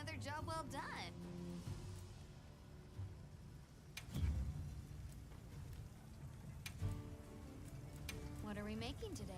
another job well done. What are we making today?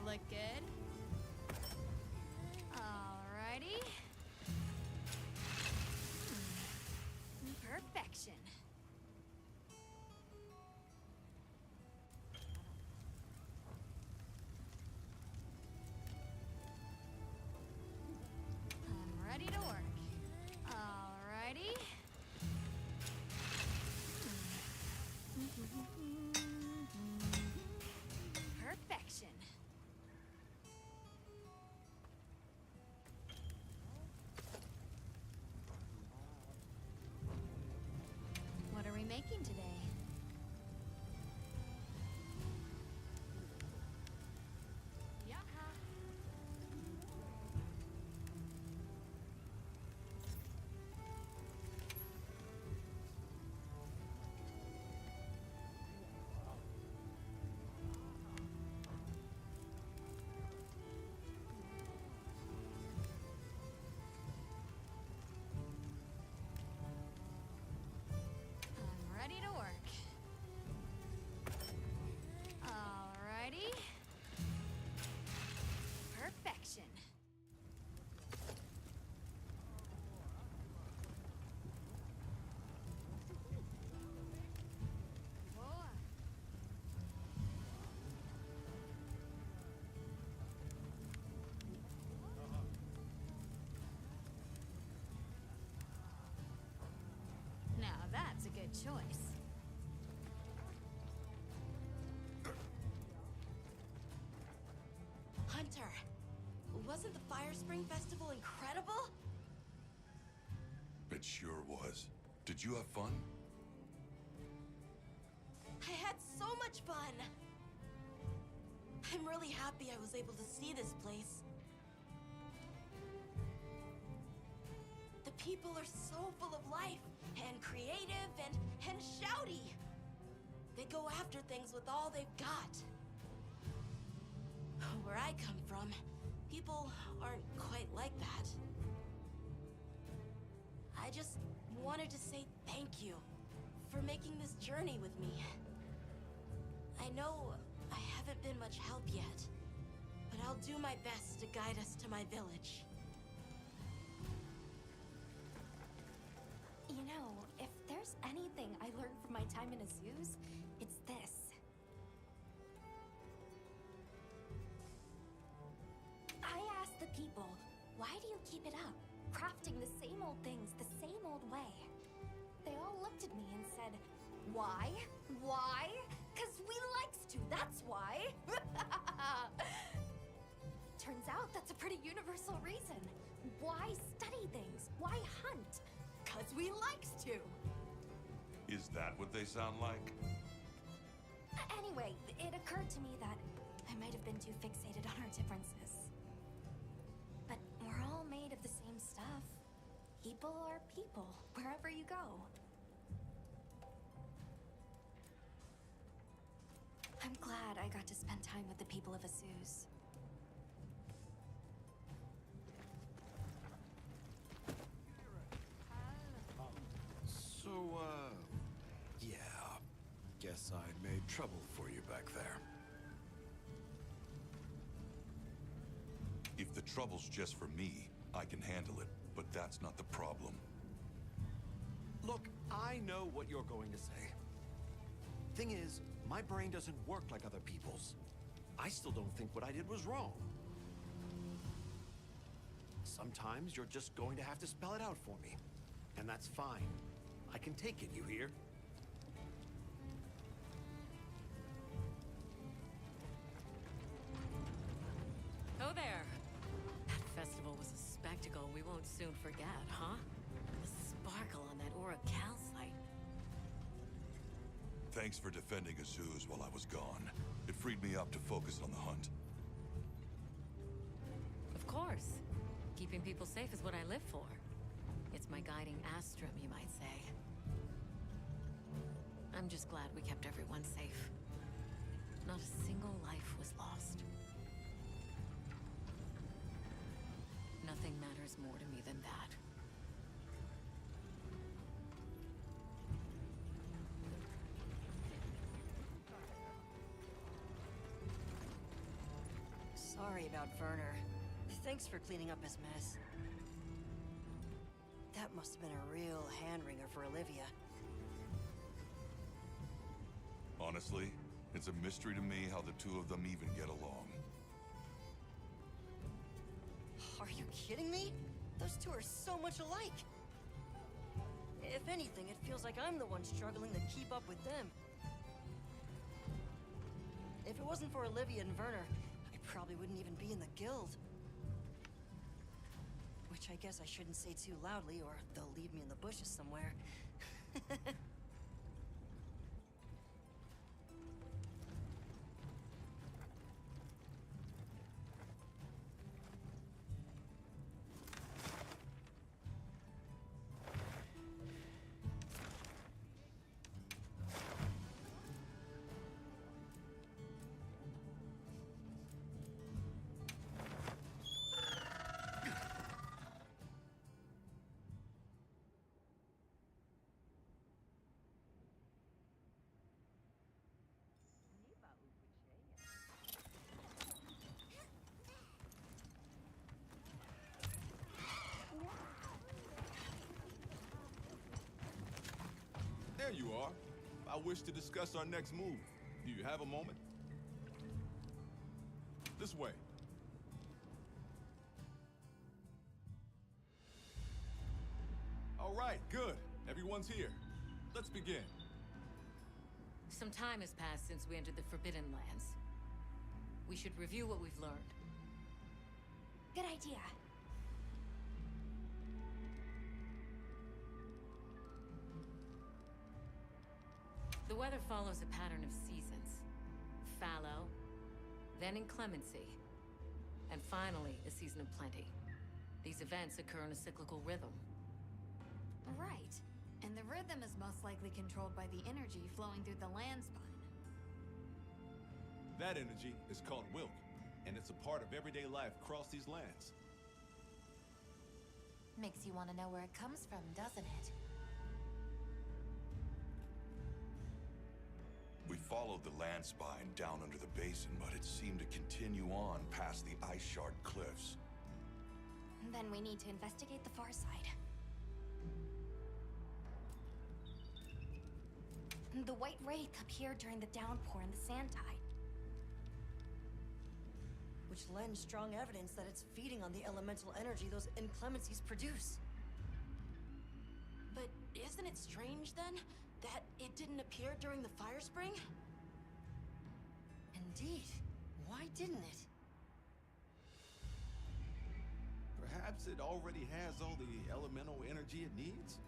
Look good. Alrighty. Perfection. I'm ready to work. Alrighty. Perfection. What are we making today? Yaha. I'm ready to work. Alrighty. Perfection. Whoa. Now that's a good choice. Hunter, wasn't the Fire Spring Festival incredible? It sure was. Did you have fun? I had so much fun! I'm really happy I was able to see this place. The people are so full of life, and creative, and shouty! They go after things with all they've got. Where I come from, people aren't quite like that. I just wanted to say thank you for making this journey with me. I know I haven't been much help yet, but I'll do my best to guide us to my village. You know, if there's anything I learned from my time in Azuz, it's this. I asked the people, why do you keep it up? Crafting the same old things the same old way. They all looked at me and said, why? Why? 'Cause we likes to, that's why. Turns out that's a pretty universal reason. Why study things? Why hunt? 'Cause we likes to. Is that what they sound like? Anyway, it occurred to me that I might have been too fixated on our differences. But we're all made of the same stuff. People are people, wherever you go. I'm glad I got to spend time with the people of Azuz. So, yeah. Guess I made trouble for you back there. If the trouble's just for me, I can handle it, but that's not the problem. Look, I know what you're going to say. Thing is, my brain doesn't work like other people's. I still don't think what I did was wrong. Sometimes you're just going to have to spell it out for me. And that's fine. I can take it, you hear? Oh there. That festival was a spectacle we won't soon forget, huh? The sparkle on that Aura calcite. Thanks for defending Azuz while I was gone. It freed me up to focus on the hunt. Of course. Keeping people safe is what I live for. It's my guiding astrum, you might say. I'm just glad we kept everyone safe. Not a single life was lost. Nothing matters more to me than that. Sorry about Werner. Thanks for cleaning up his mess. That must have been a real hand-wringer for Olivia. Honestly, it's a mystery to me how the two of them even get along. Are you kidding me? Those two are so much alike. If anything, it feels like I'm the one struggling to keep up with them. If it wasn't for Olivia and Werner, I probably wouldn't even be in the guild. Which I guess I shouldn't say too loudly, or they'll leave me in the bushes somewhere. There you are. I wish to discuss our next move. Do you have a moment? This way. All right, good. Everyone's here. Let's begin. Some time has passed since we entered the Forbidden Lands. We should review what we've learned. Good idea. The weather follows a pattern of seasons. Fallow, then inclemency, and finally a season of plenty. These events occur in a cyclical rhythm. Right. And the rhythm is most likely controlled by the energy flowing through the land spine. That energy is called Wilk, and it's a part of everyday life across these lands. Makes you want to know where it comes from, doesn't it? We followed the land spine down under the basin, but it seemed to continue on past the Ice Shard cliffs. Then we need to investigate the far side. The White Wraith appeared during the downpour in the Sand Tide. Which lends strong evidence that it's feeding on the elemental energy those inclemencies produce. But isn't it strange, then, that it didn't appear during the Fire Spring? Indeed. Why didn't it? Perhaps it already has all the elemental energy it needs?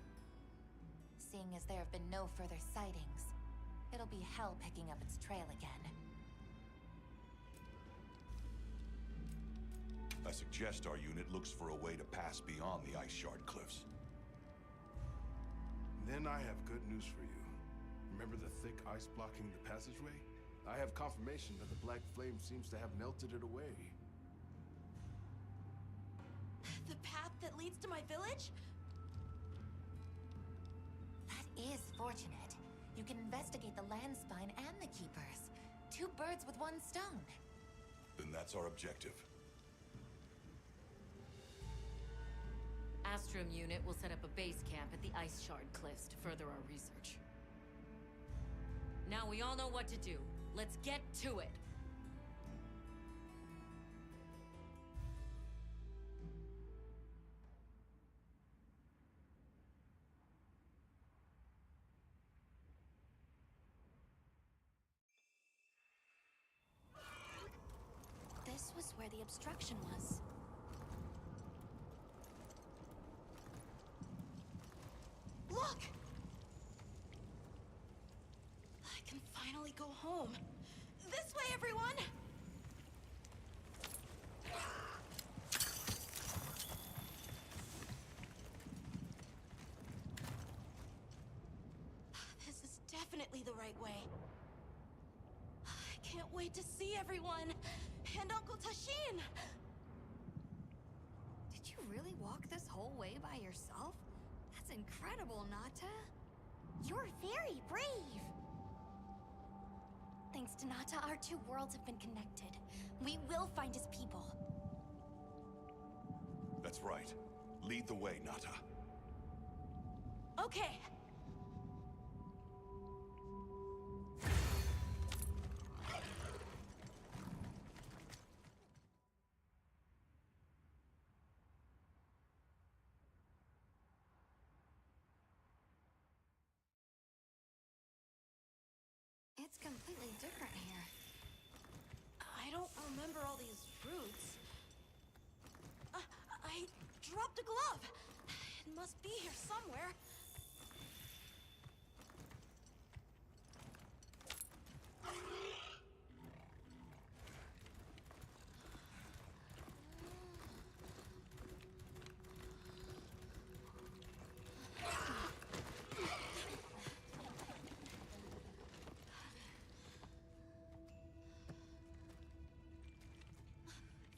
Seeing as there have been no further sightings, it'll be hell picking up its trail again. I suggest our unit looks for a way to pass beyond the Ice Shard cliffs. Then I have good news for you. Remember the thick ice blocking the passageway? I have confirmation that the Black Flame seems to have melted it away. The path that leads to my village? That is fortunate. You can investigate the land spine and the Keepers. Two birds with one stone. Then that's our objective. As Astrum unit will set up a base camp at the Ice Shard Cliffs to further our research. Now we all know what to do. Let's get to it! This was where the obstruction was. Look! I can finally go home. This way, everyone! This is definitely the right way. I can't wait to see everyone! And Uncle Tashin! Did you really walk this whole way by yourself? That's incredible, Nata. You're very brave! Thanks to Nata, our two worlds have been connected. We will find his people. That's right. Lead the way, Nata. Okay. It's completely different here. I don't remember all these fruits. I dropped a glove. It must be here somewhere.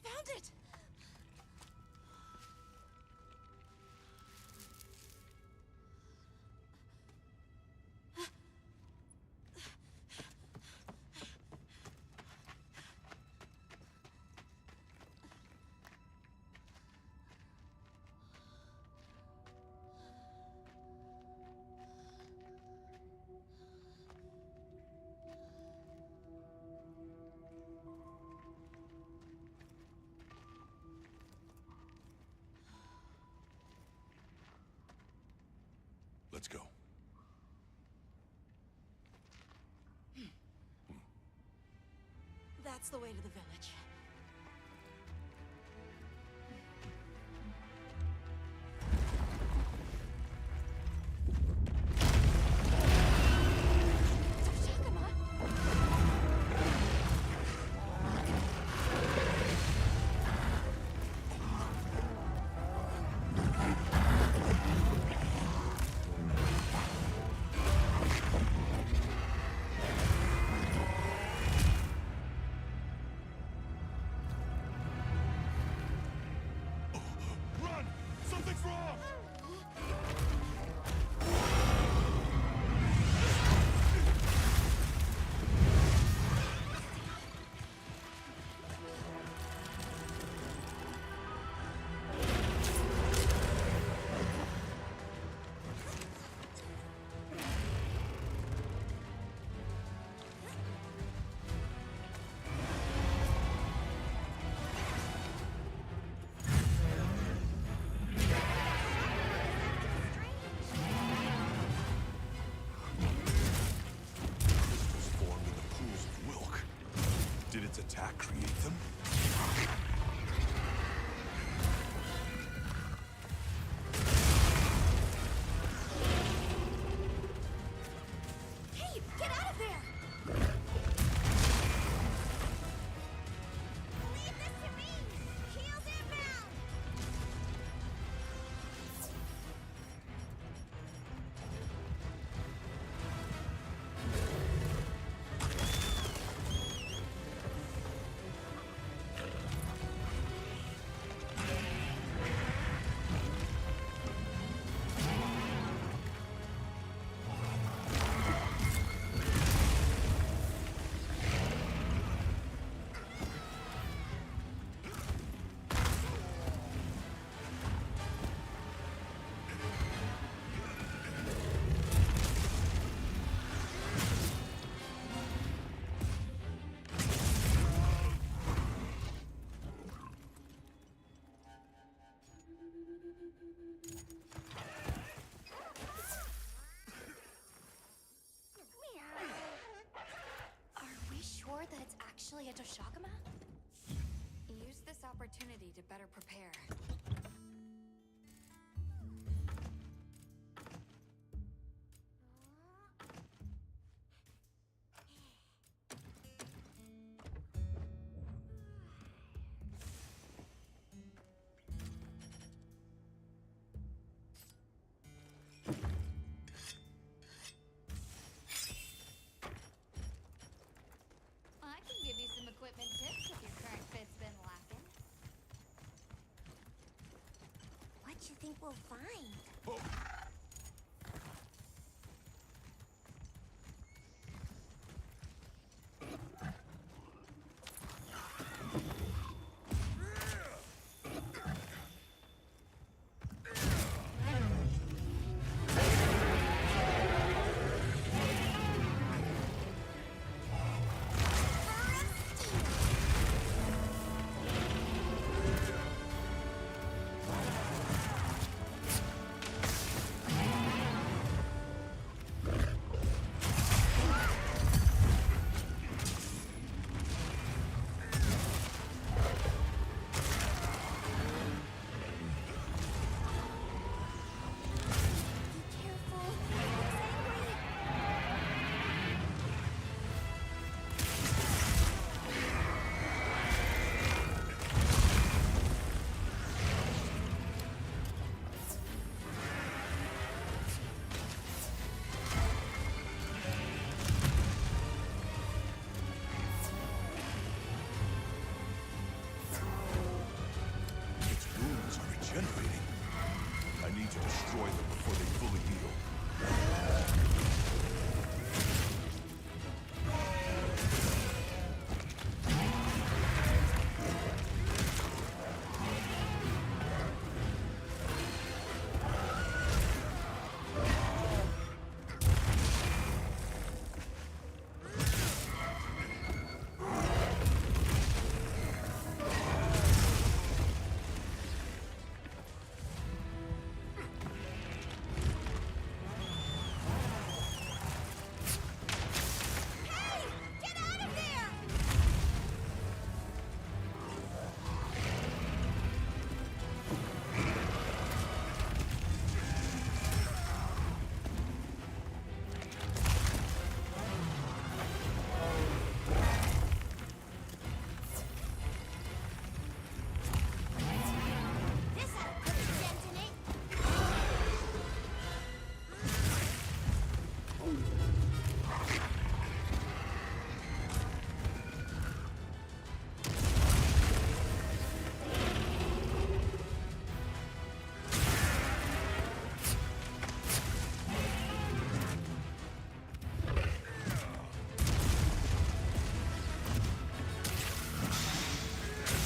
Found it! Let's go. That's the way to the village. Run! Something's wrong! Crystals formed in the pools of Wilk. Did its attack create them? Hey, get out of there! Leave this to me! Heels inbound! get to Shakama? Use this opportunity to better prepare. I can give you some equipment tips if your current fit's been lacking. What you think we'll find? Oh. Careful. It's angry. Its wounds are regenerating. I need to destroy them before they fully heal. Hey! Get out of there! This had a good dent in it.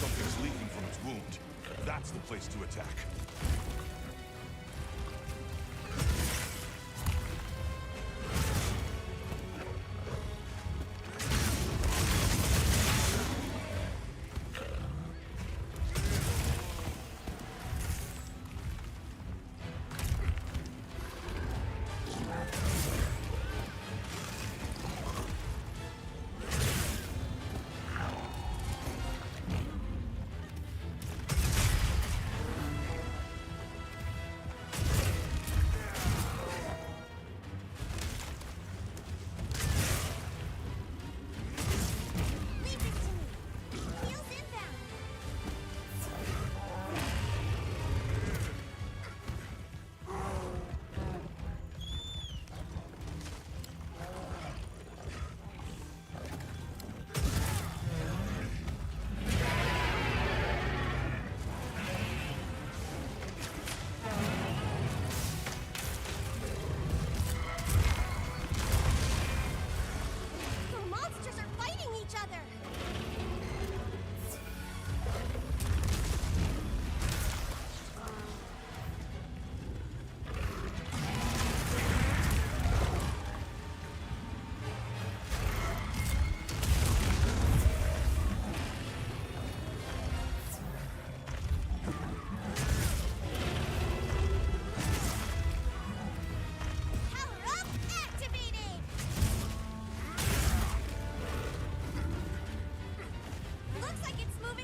Something's leaking from its wound. That's the place to attack.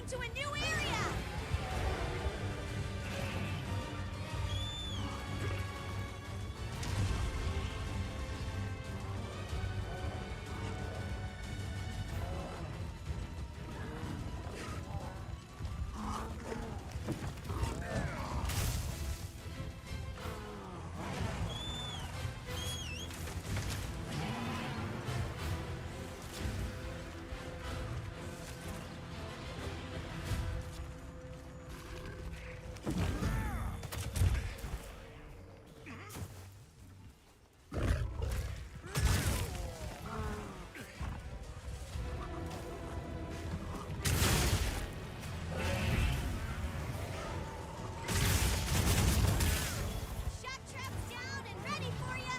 to a new area! Shock trap's down and ready for ya!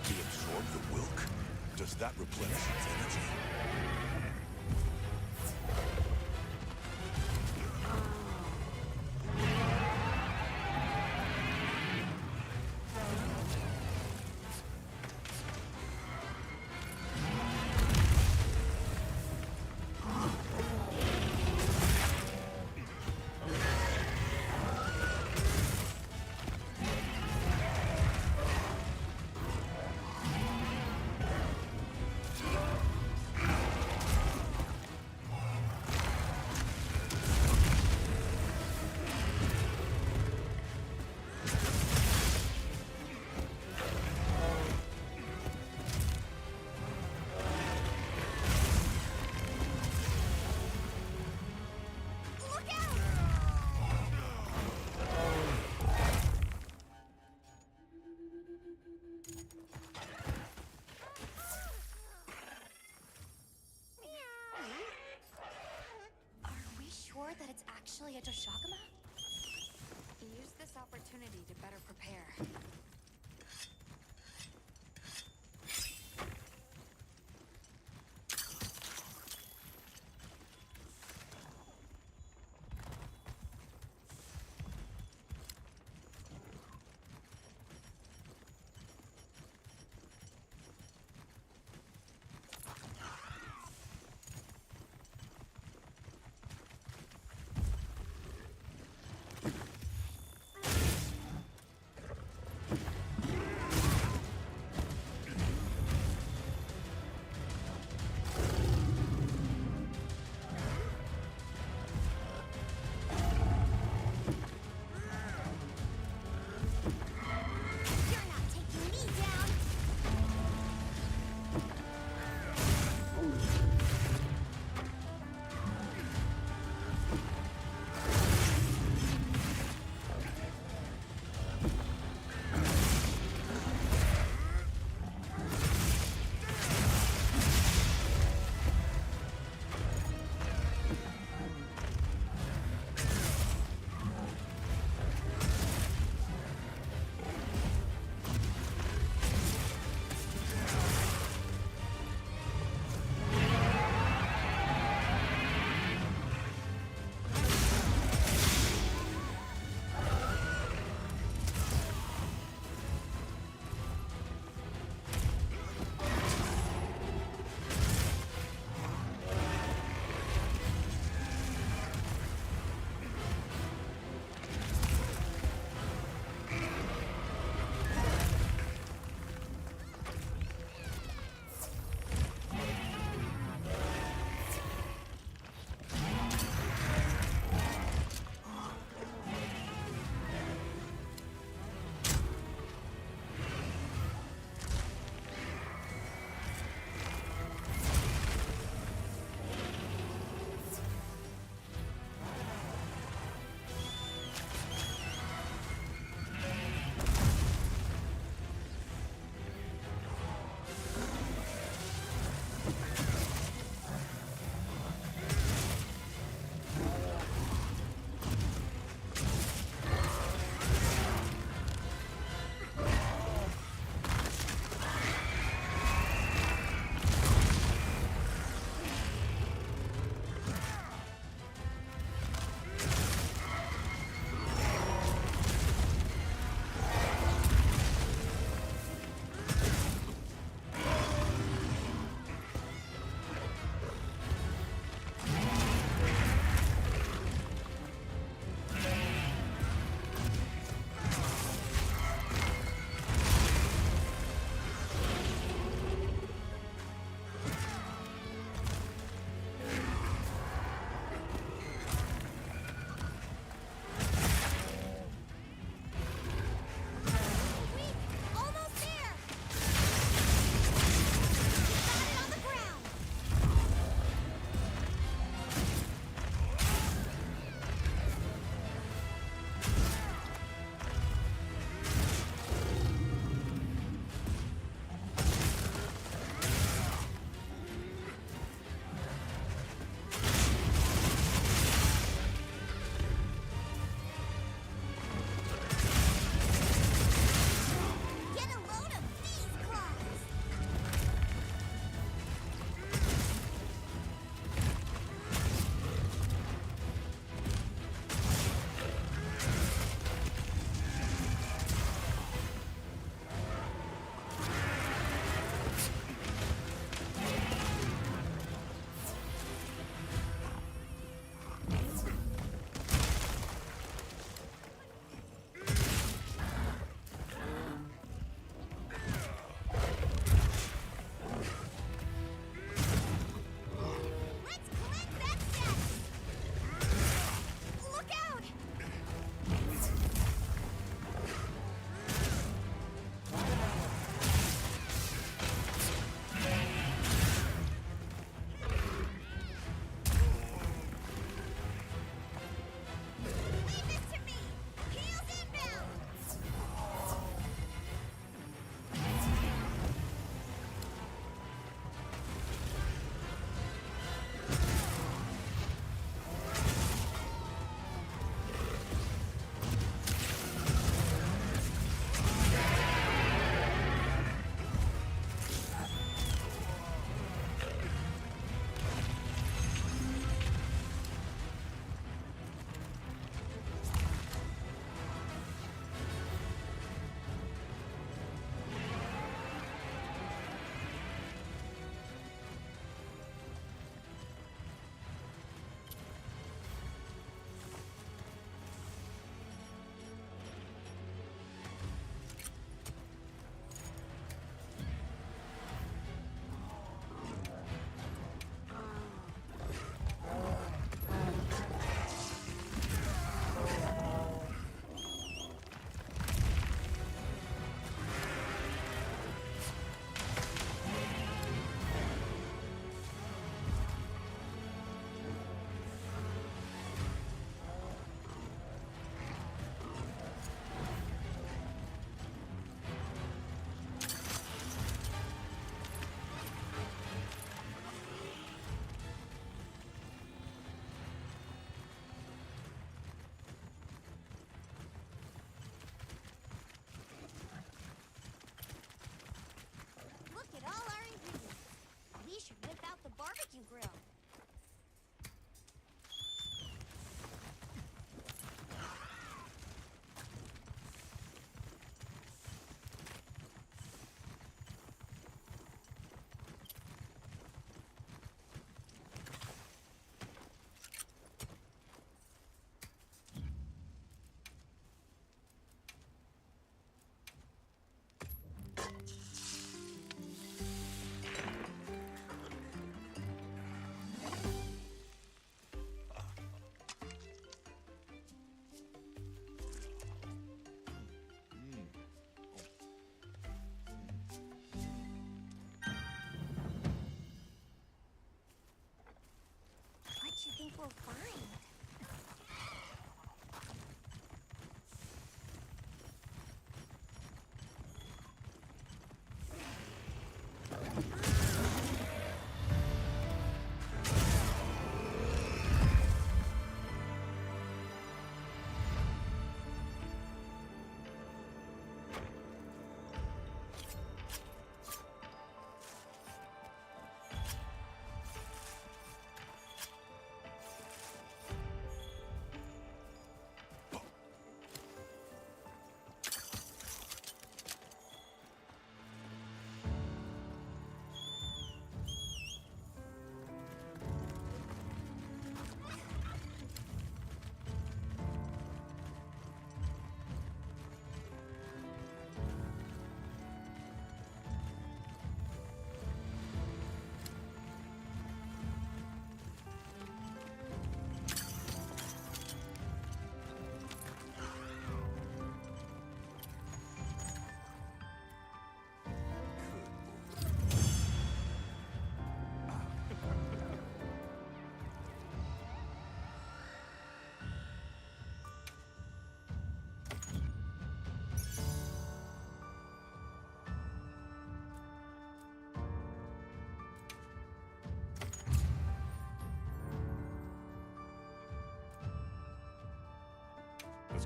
We absorb the Wilk. Does that replenish its energy? Look out! Are we sure that it's actually a Doshagama? Use this opportunity to better prepare.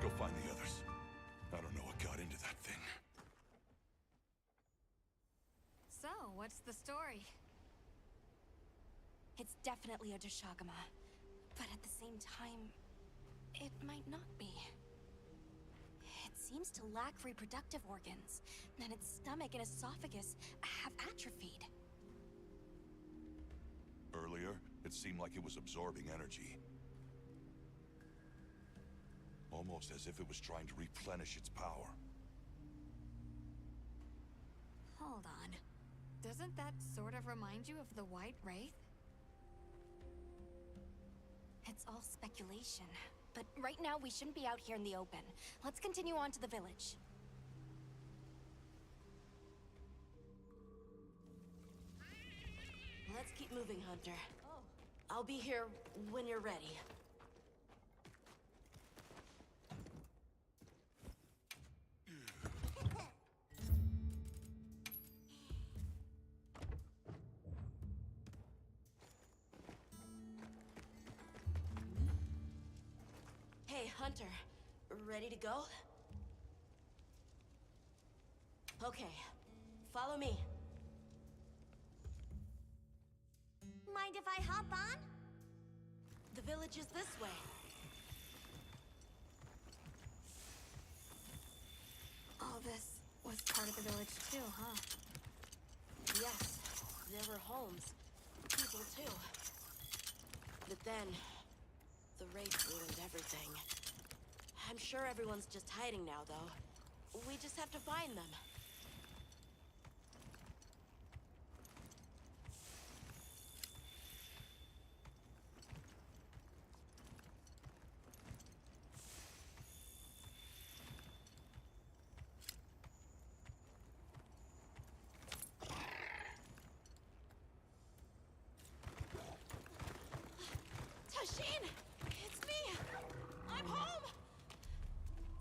Let's go find the others. I don't know what got into that thing. So, what's the story? It's definitely a Doshagama. But at the same time, it might not be. It seems to lack reproductive organs, and its stomach and esophagus have atrophied. Earlier, it seemed like it was absorbing energy. Almost as if it was trying to replenish its power. Hold on. Doesn't that sort of remind you of the White Wraith? It's all speculation. But right now, we shouldn't be out here in the open. Let's continue on to the village. Let's keep moving, Hunter. I'll be here when you're ready. Hey, Hunter. Ready to go? Okay. Follow me. Mind if I hop on? The village is this way. All this was part of the village too, huh? Yes, there were homes. People too. But then, the Wraith ruined everything. I'm sure everyone's just hiding now, though. We just have to find them. Tashin! It's me! I'm home!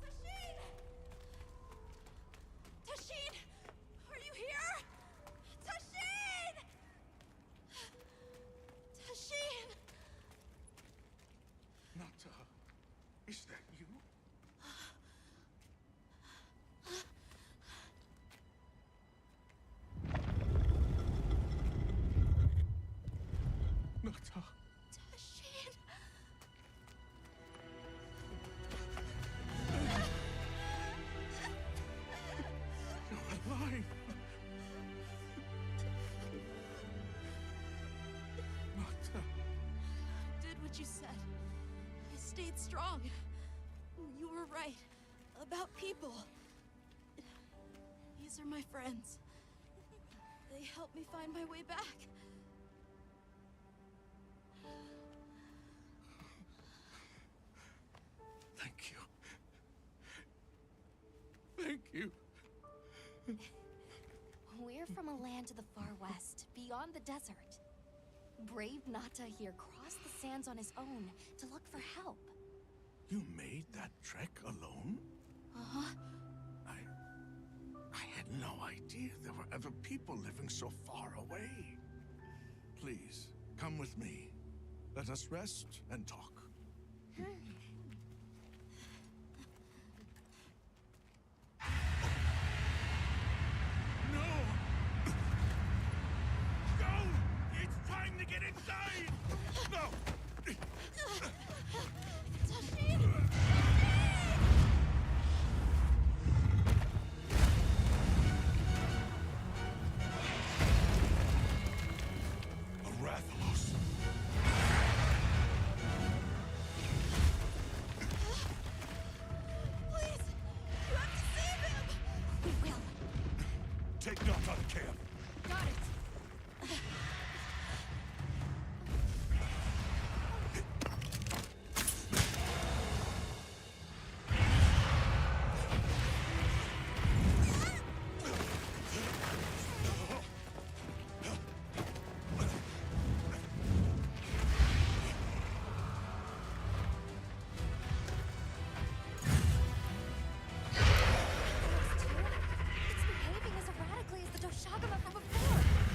Tashin! Tashin! Are you here? Tashin! Tashin! Nata, is that you? Nata. Tashin! You're alive! Nata. Did what you said. I stayed strong. You were right. About people. These are my friends. They helped me find my way back. Thank you. Thank you. We're from a land to the far west, beyond the desert. Brave Nata here crossed the sands on his own to look for help. You made that trek alone? Uh-huh. I had no idea there were other people living so far away. Please, come with me. Let us rest and talk. No! Go! It's time to get inside! No! Tashin! A Rathalos. Please! You have to save him! We will. Take Nata to camp. Got it. It's behaving as erratically as the Doshagama from before.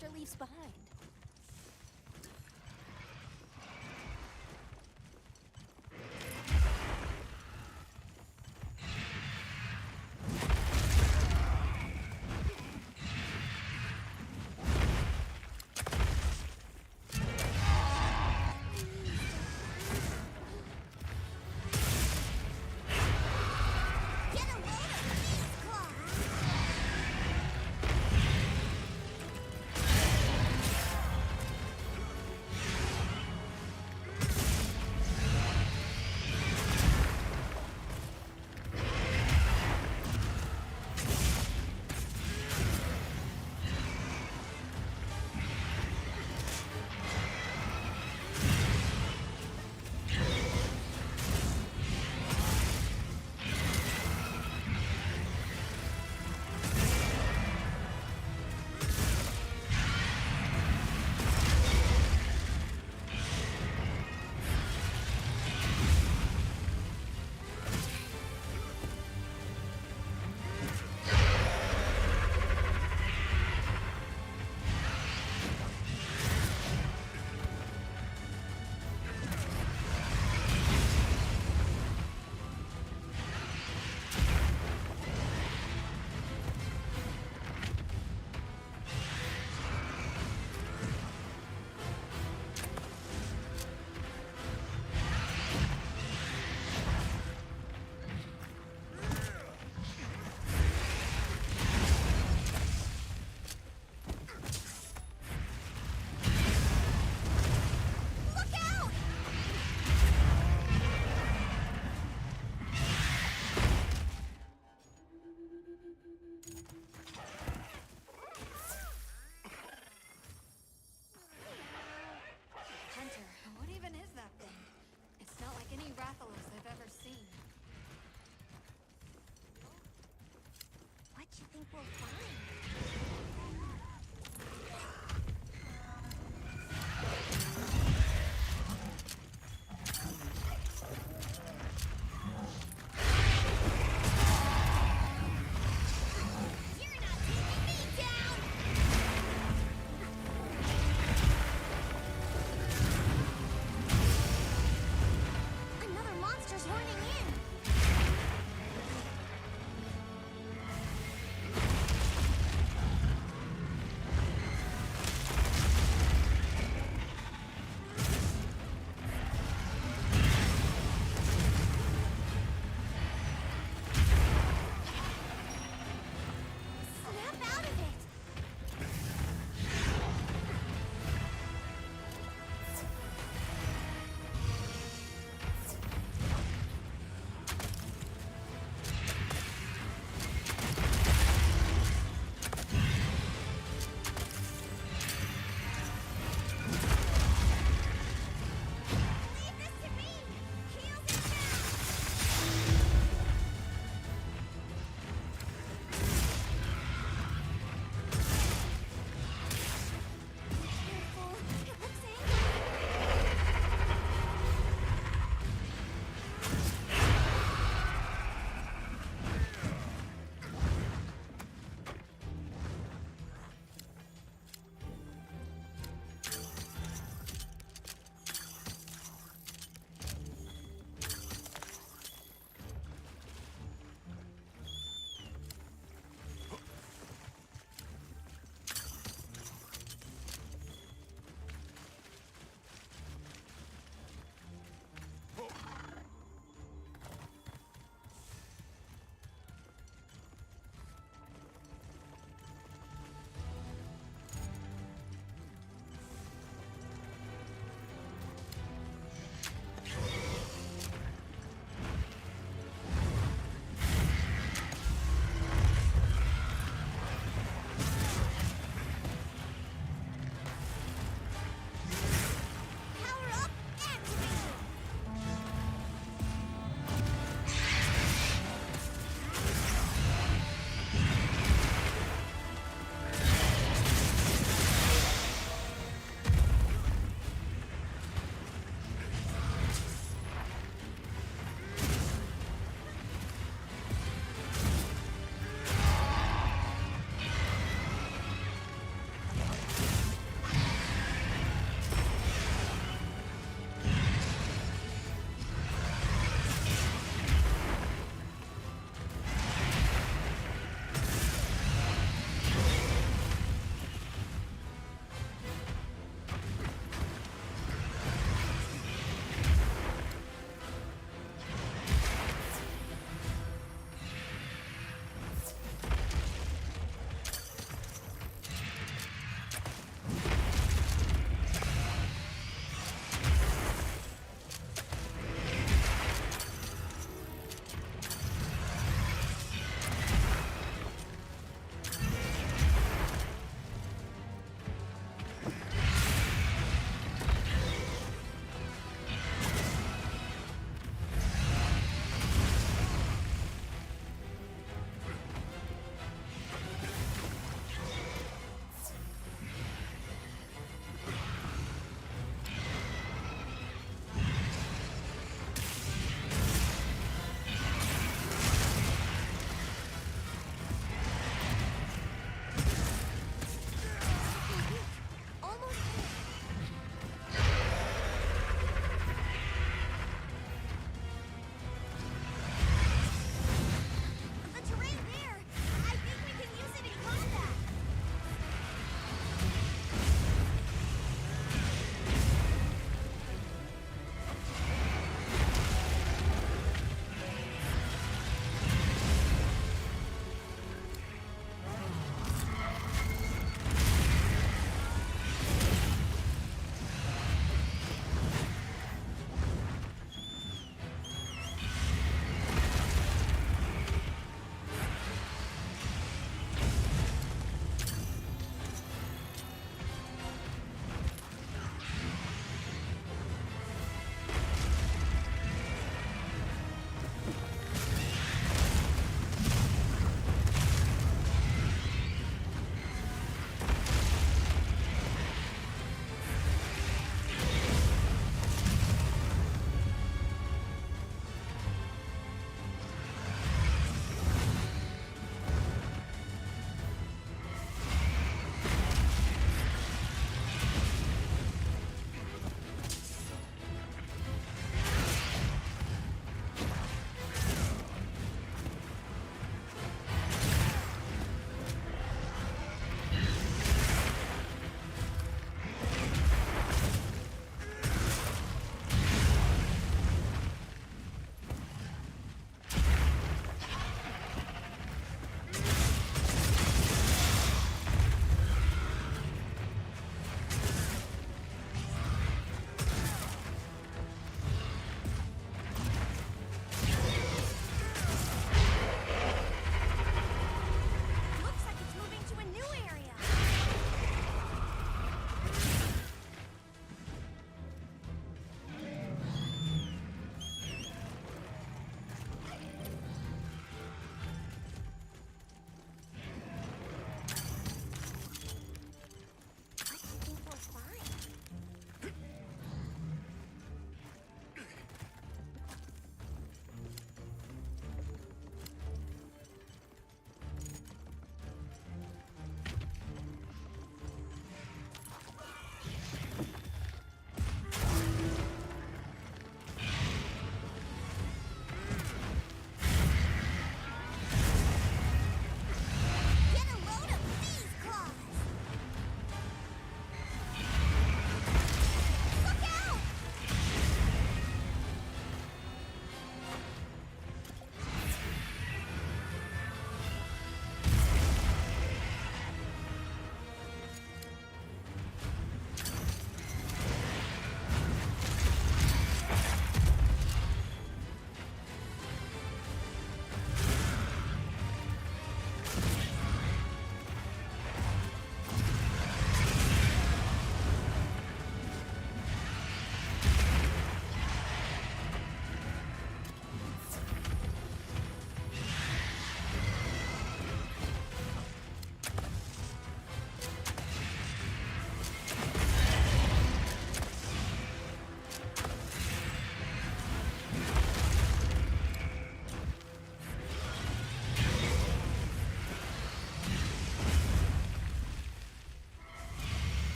monster leaves behind.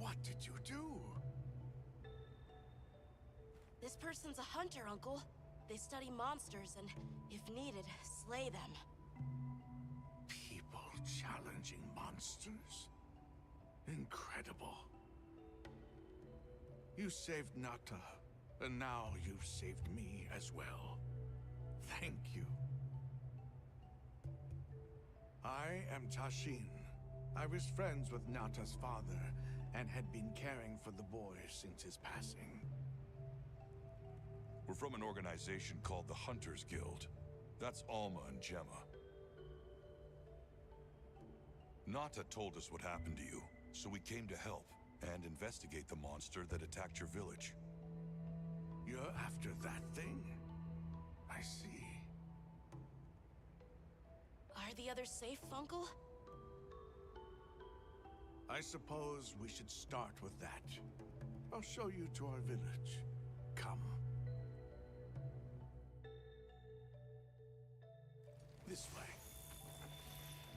What did you do? This person's a hunter, Uncle. They study monsters and, if needed, slay them. People challenging monsters? Incredible. You saved Nata, and now you've saved me as well. Thank you. I am Tashin. I was friends with Nata's father, and had been caring for the boy since his passing. We're from an organization called the Hunters Guild. That's Alma and Gemma. Nata told us what happened to you, so we came to help and investigate the monster that attacked your village. You're after that thing? I see. Are the others safe, Uncle? I suppose we should start with that. I'll show you to our village. Come. This way.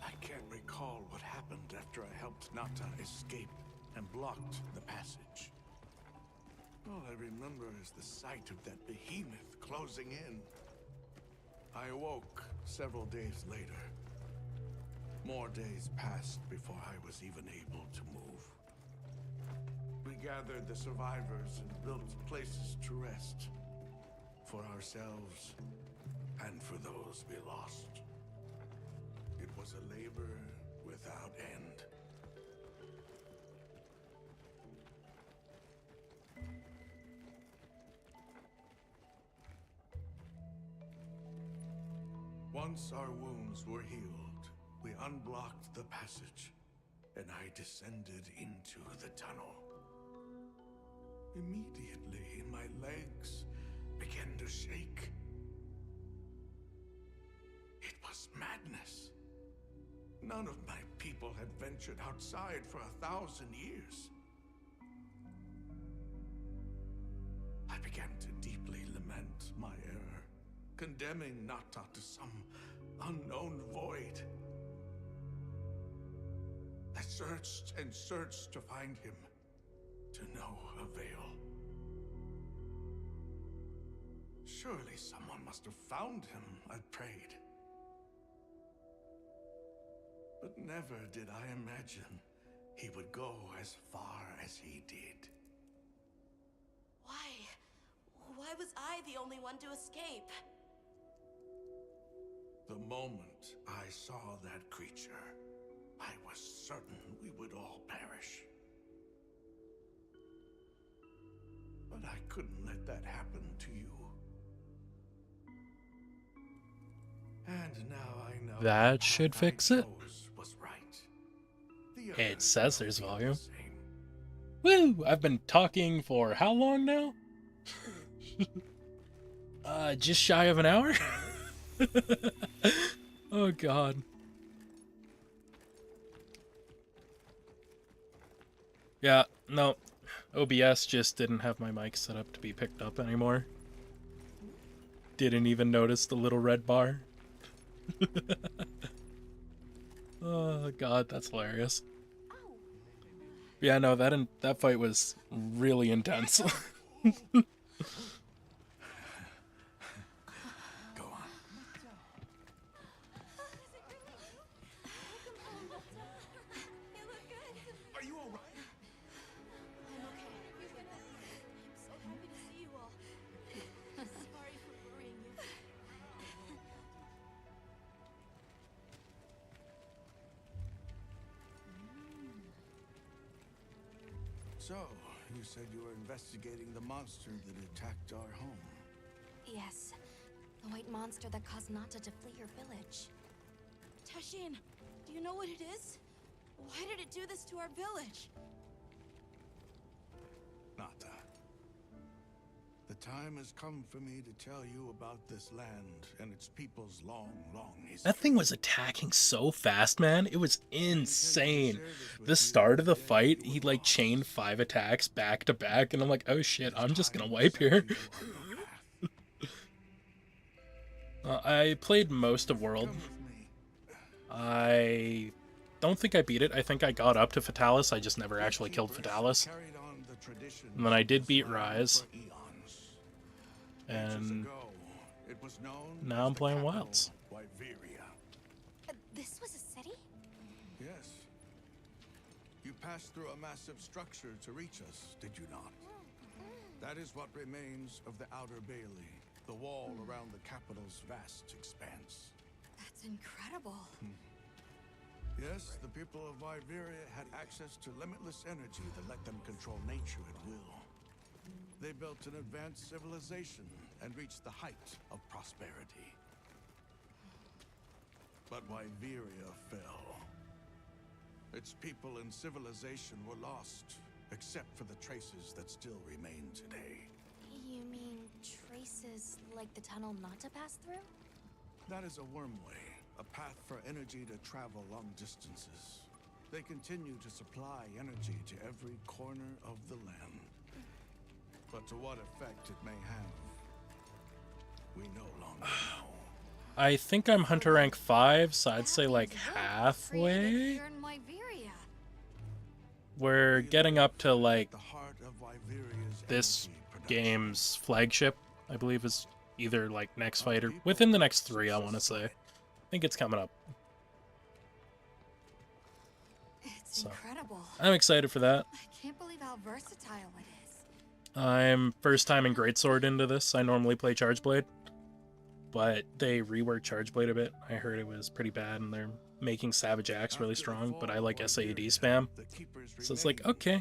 I can't recall what happened after I helped Nata escape and blocked the passage. All I remember is the sight of that behemoth closing in. I awoke several days later. More days passed before I was even able to move. We gathered the survivors and built places to rest. For ourselves and for those we lost. It was a labor without end. Once our wounds were healed, we unblocked the passage, and I descended into the tunnel. Immediately, my legs began to shake. It was madness. None of my people had ventured outside for 1,000 years. I began to deeply lament my error, condemning Nata to some unknown void. I searched and searched to find him, to no avail. Surely someone must have found him, I prayed. But never did I imagine he would go as far as he did. Why? Why was I the only one to escape? The moment I saw that creature, I was certain we would all perish. But I couldn't let that happen to you. And now I know That should fix it. was right. The It others says will there's be the volume. same. Woo! I've been talking for how long now? Just shy of an hour? Oh god. Yeah, no. OBS just didn't have my mic set up to be picked up anymore. Didn't even notice the little red bar. Oh god, that's hilarious. Yeah, no, that fight was really intense. Go on. Are you all right? I'm okay. I'm so happy to see you all. Sorry for worrying you. So, you said you were investigating the monster that attacked our home. Yes, the white monster that caused Nata to flee your village. Tashin, do you know what it is? Why did it do this to our village? Nata. The time has come for me to tell you about this land and its people's long, long history. That thing was attacking so fast, man. It was insane. The start of the fight, he like chained 5 attacks back to back, and I'm like, oh shit, I'm just gonna wipe here. I played most of World. Come with me. I don't think I beat it. I think I got up to Fatalis. I just never actually killed Fatalis. And then I did beat Rise. And now I'm playing Wilds. This was a city? Yes. You passed through a massive structure to reach us, did you not? That is what remains of the Outer Bailey, the wall around the capital's vast expanse. That's incredible. Yes, the people of Wyveria had access to limitless energy that let them control nature at will. They built an advanced civilization and reached the height of prosperity. But Wyveria fell. Its people and civilization were lost, except for the traces that still remain today. You mean traces like the tunnel Nata passed through? That is a wormway, a path for energy to travel long distances. They continue to supply energy to every corner of the land. But to what effect it may have, we no longer know. I think I'm Hunter rank 5, so I'd say like halfway. Here in Wyveria. We're getting up to like The heart of Wyveria's this energy production. game's flagship, I believe, is either like next fight or within the next 3, I want to say. I think it's coming up. It's So. incredible. I'm excited for that. I can't believe how versatile it is. I'm first time in Greatsword into this. I normally play Chargeblade, but they reworked Chargeblade a bit. I heard it was pretty bad, and they're making Savage Axe really strong, but I like SAED spam. So it's like, okay,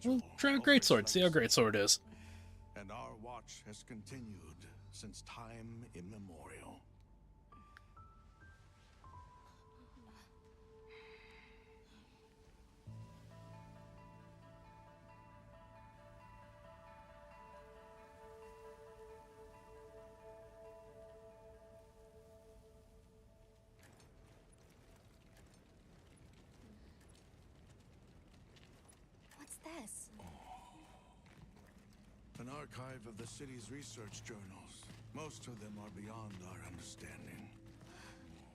we'll try out Greatsword, see how Greatsword is. And our watch has continued since time immemorial. What's this? An archive of the city's research journals. Most of them are beyond our understanding.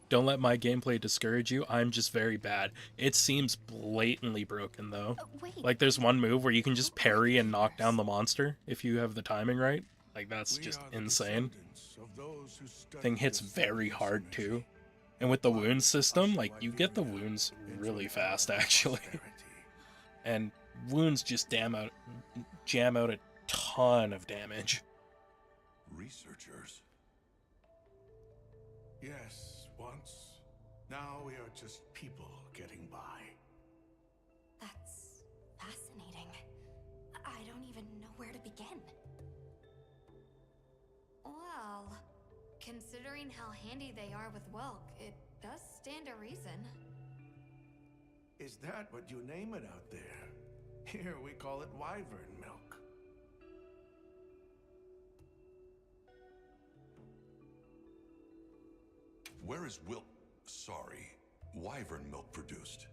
Don't let my gameplay discourage you. I'm just very bad. It seems blatantly broken, though. Wait. Like, there's one move where you can just parry and knock down the monster if you have the timing right. Like, that's We just are the insane. descendants of those who studied Thing hits this very timeless hard, energy. too. And with the wound system, like, you get the wounds really fast, actually. And wounds just jam out a ton of damage. Researchers? Yes, once. Now we are just people getting by. That's fascinating. I don't even know where to begin. Well, considering how handy they are with Welk, it does stand a reason. Is that what you name it out there? Here we call it wyvern milk. Where is wyvern milk produced?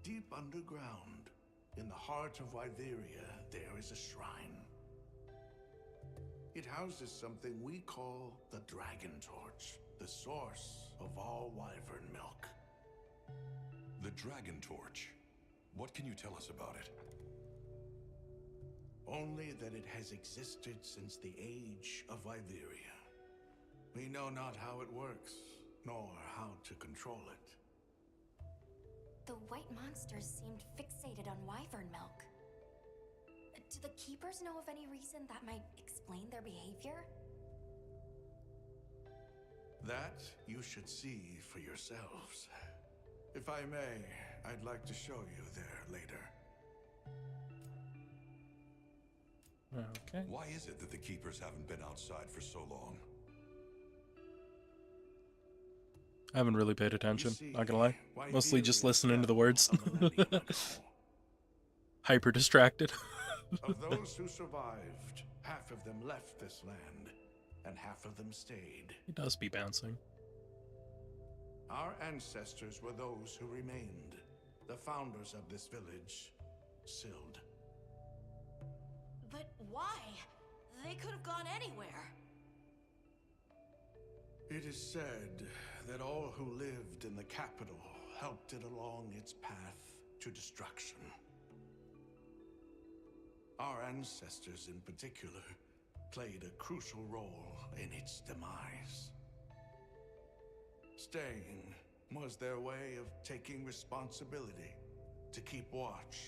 Deep underground, in the heart of Wyveria, there is a shrine. It houses something we call the Dragon Torch, the source of all wyvern milk. The Dragon Torch. What can you tell us about it? Only that it has existed since the age of Wyveria. We know not how it works, nor how to control it. The white monsters seemed fixated on wyvern milk. Do the keepers know of any reason that might explain their behavior? That you should see for yourselves. If I may, I'd like to show you there later. Okay. Why is it that the Keepers haven't been outside for so long? I haven't really paid attention, You see, not gonna lie. Mostly just Wyveria listening to the fell words. a millennium ago. Hyper distracted. Of those who survived, half of them left this land, and half of them stayed. He does be bouncing. Our ancestors were those who remained, the founders of this village, Sild. But why? They could have gone anywhere. It is said that all who lived in the capital helped it along its path to destruction. Our ancestors in particular played a crucial role in its demise. Staying was their way of taking responsibility to keep watch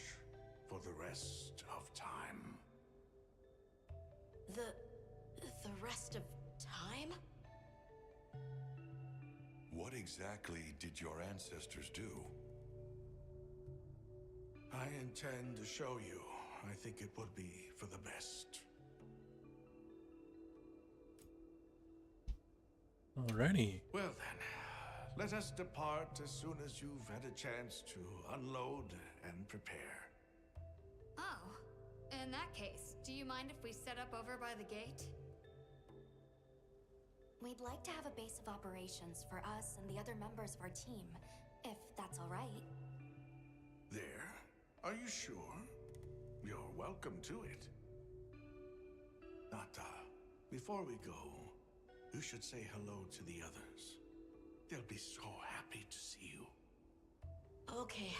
for the rest of time. The rest of time? What exactly did your ancestors do? I intend to show you. I think it would be for the best. Alrighty. Well then, let us depart as soon as you've had a chance to unload and prepare. Oh, in that case, do you mind if we set up over by the gate? We'd like to have a base of operations for us and the other members of our team, if that's all right. There? Are you sure? You're welcome to it. Nata, before we go, you should say hello to the others. They'll be so happy to see you. Okay.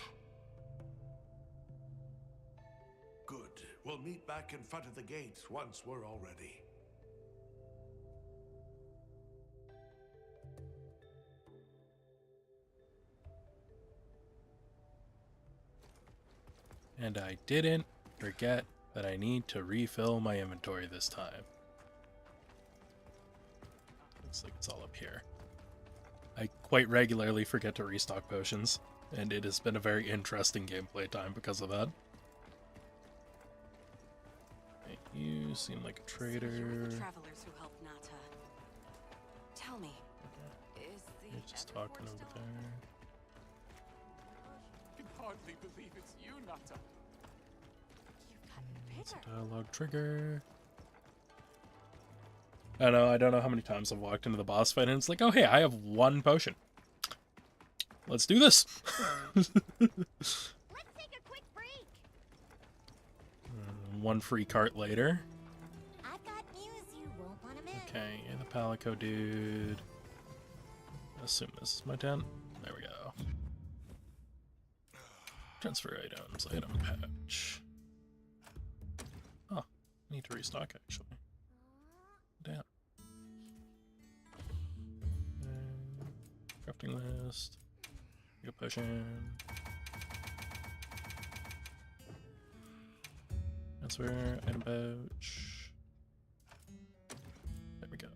Good. We'll meet back in front of the gate once we're all ready. And I didn't forget that I need to refill my inventory this time. Looks like it's all up here. I quite regularly forget to restock potions, and it has been a very interesting gameplay time because of that. Okay, you seem like a trader. So you were the travelers who helped Nata. Tell me, is the You're just talking over there. I can hardly believe it's you, Nata. It's a dialogue trigger. I don't know how many times I've walked into the boss fight and it's like, oh hey, I have one potion. Let's do this. Let's take a quick break. One free cart later. I've got news you won't want to miss. Okay, yeah, the Palico dude. I assume this is my tent. There we go. Transfer items, item patch. Oh, need to restock actually. Damn. Crafting list. Go potion. Transfer item pouch. There we go.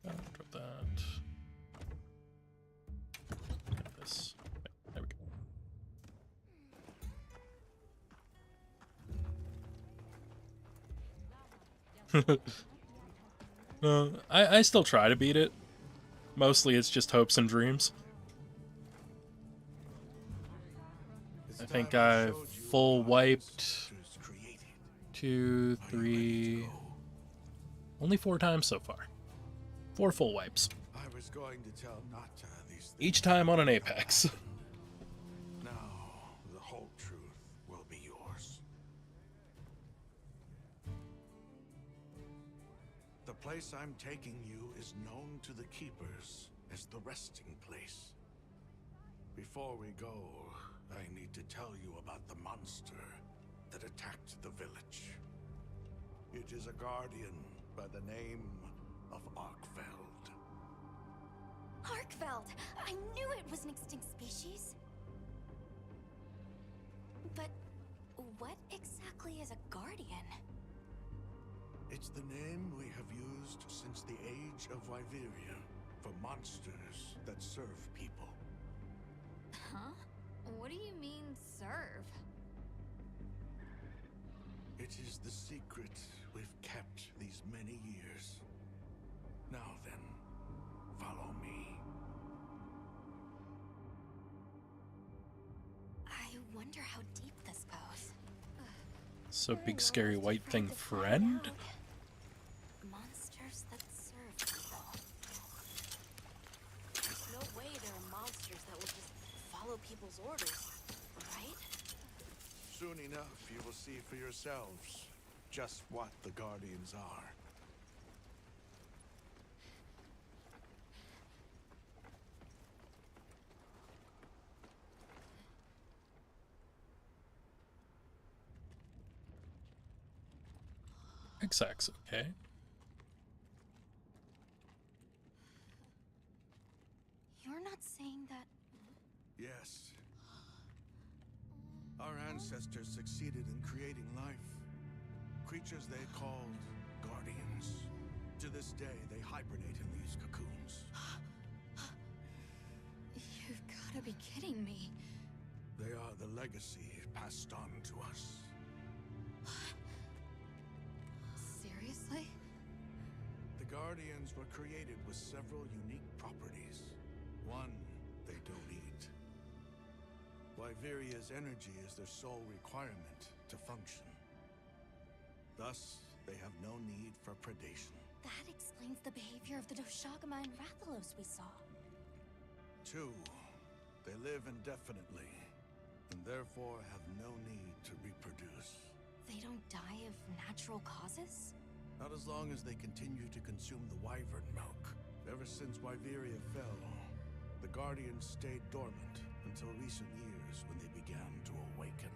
Oh, drop that. Got this. Okay, there we go. I still try to beat it. Mostly it's just hopes and dreams. I think I've full wiped 2, 3, only 4 times so far. 4 full wipes. I was going to tell Nata these things. Each time on an Apex. Now, the whole truth will be yours. The place I'm taking you is known to the Keepers as the resting place. Before we go, I need to tell you about the monster that attacked the village. It is a guardian by the name of Arkfeld. Arkfeld! I knew it was an extinct species. But what exactly is a guardian? It's the name we have used since the age of Wyveria for monsters that serve people. Huh? What do you mean, serve? It is the secret we've kept these many years. Now then, follow me. I wonder how deep this goes. So big scary white thing friend? Monsters that serve people. There's no way there are monsters that will just follow people's orders, right? Soon enough, you will see for yourselves just what the Guardians are. XX, okay. You're not saying that... Yes. Our ancestors succeeded in creating life. Creatures they called guardians. To this day, they hibernate in these cocoons. You've gotta be kidding me. They are the legacy passed on to us. Seriously? The Guardians were created with several unique properties. One, they don't eat. Wyveria's energy is their sole requirement to function. Thus, they have no need for predation. That explains the behavior of the Doshagama and Rathalos we saw. Two, they live indefinitely, and therefore have no need to reproduce. They don't die of natural causes? Not as long as they continue to consume the wyvern milk. Ever since Wyveria fell, the Guardians stayed dormant until recent years when they began to awaken.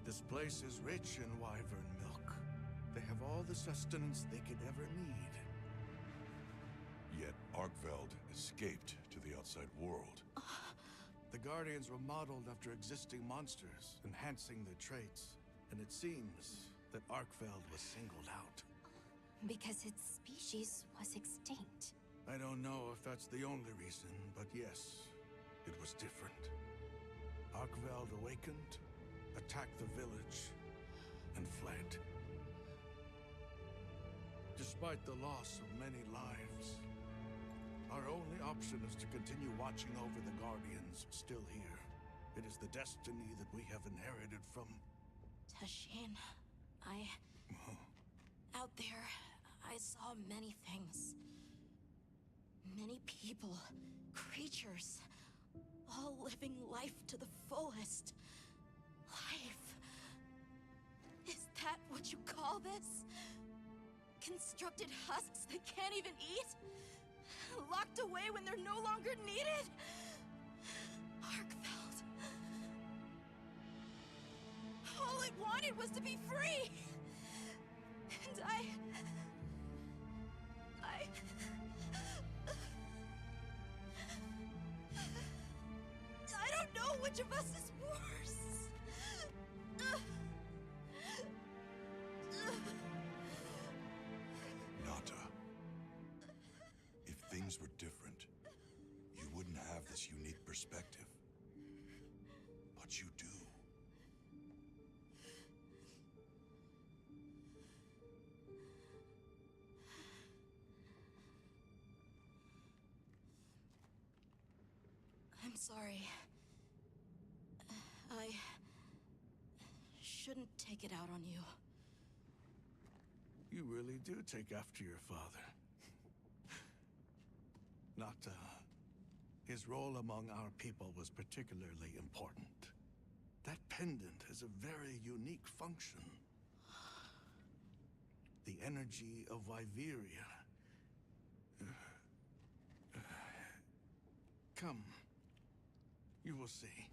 This place is rich in wyvern milk. They have all the sustenance they could ever need. Yet Arkveld escaped to the outside world. The Guardians were modeled after existing monsters, enhancing their traits. And it seems that Arkveld was singled out. Because its species was extinct. I don't know if that's the only reason, but yes, it was different. Arkveld awakened, attacked the village, and fled. Despite the loss of many lives, our only option is to continue watching over the Guardians still here. It is the destiny that we have inherited from... Tashin, out there, I saw many things. Many people, creatures, all living life to the fullest. Life. Is that what you call this? Constructed husks that can't even eat? Locked away when they're no longer needed? Arkveld. All it wanted was to be free! And I don't know which of us is worse. Nata. If things were different, you wouldn't have this unique perspective. But you do. I'm sorry. I shouldn't take it out on you. You really do take after your father. Nata, his role among our people was particularly important. That pendant has a very unique function. The energy of Wyveria. Come. You will see.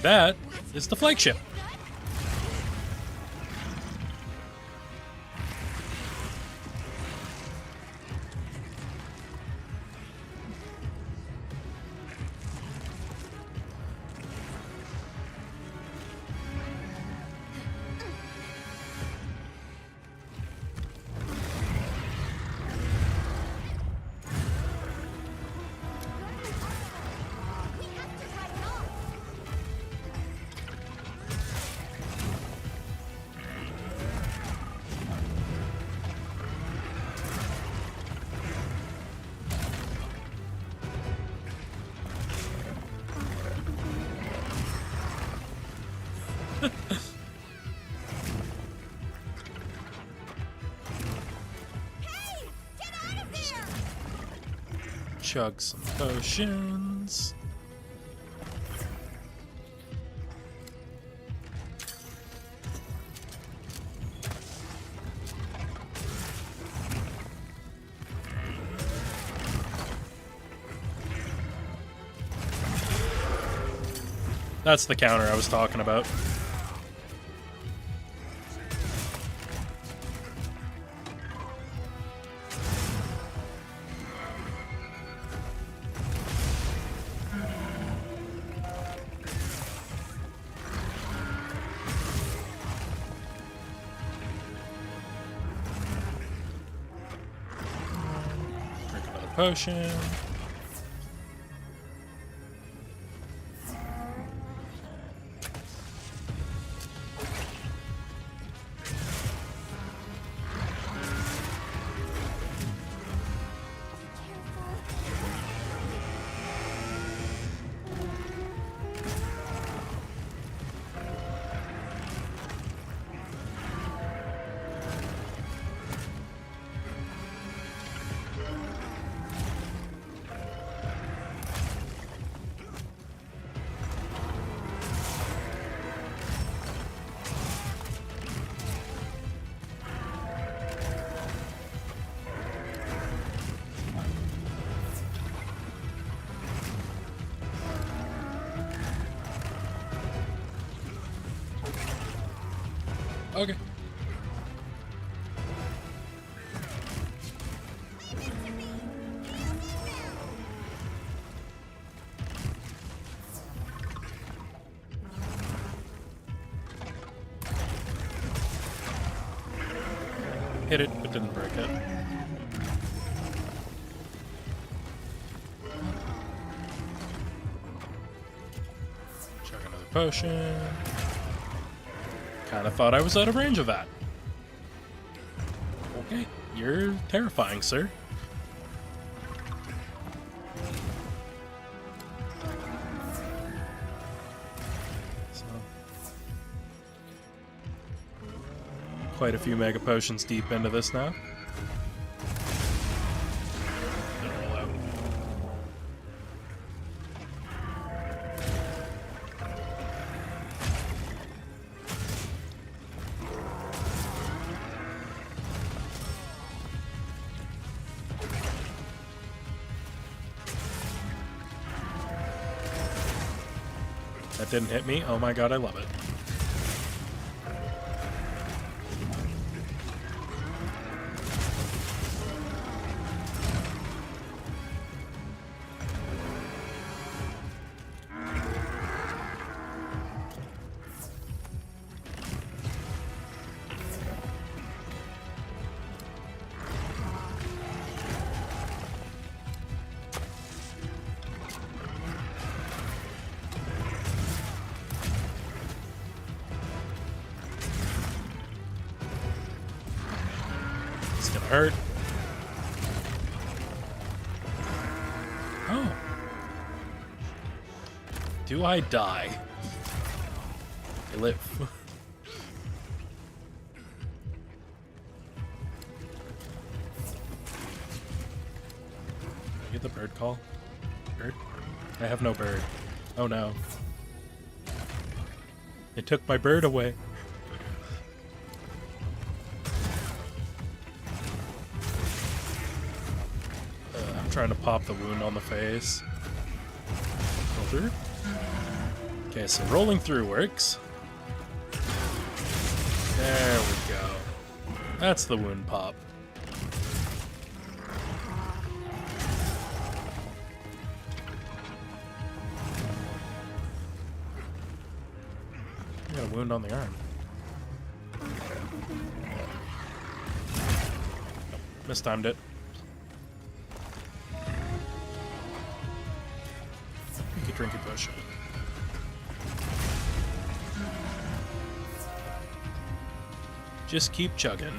That is the flagship. chug some potions. That's the counter I was talking about. Drink another potion. Okay. Hit it, but didn't break it. Chug another potion. Kinda thought I was out of range of that. Okay, you're terrifying, sir. So, quite a few mega potions deep into this now. They're all out. That didn't hit me. Oh my god, I love it. It's gonna hurt. Oh. Do I die? I live. Get the bird call. Bird? I have no bird. Oh no. They took my bird away. I'm trying to pop the wound on the face. Roll through. Okay, so rolling through works. There we go. That's the wound pop. I got a wound on the arm. Mistimed it. You could drink a potion. Just keep chugging.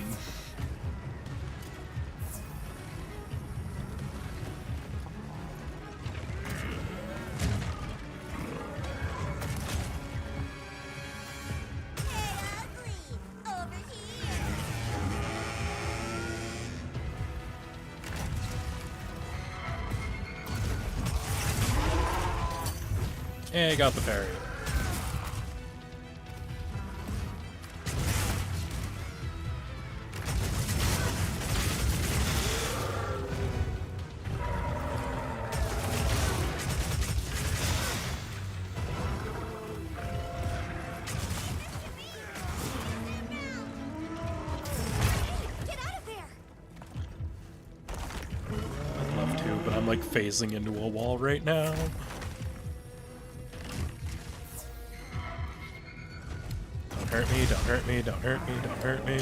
Hey, got the parry. I'd love to, but I'm like phasing into a wall right now. Don't hurt me, don't hurt me, don't hurt me, don't hurt me.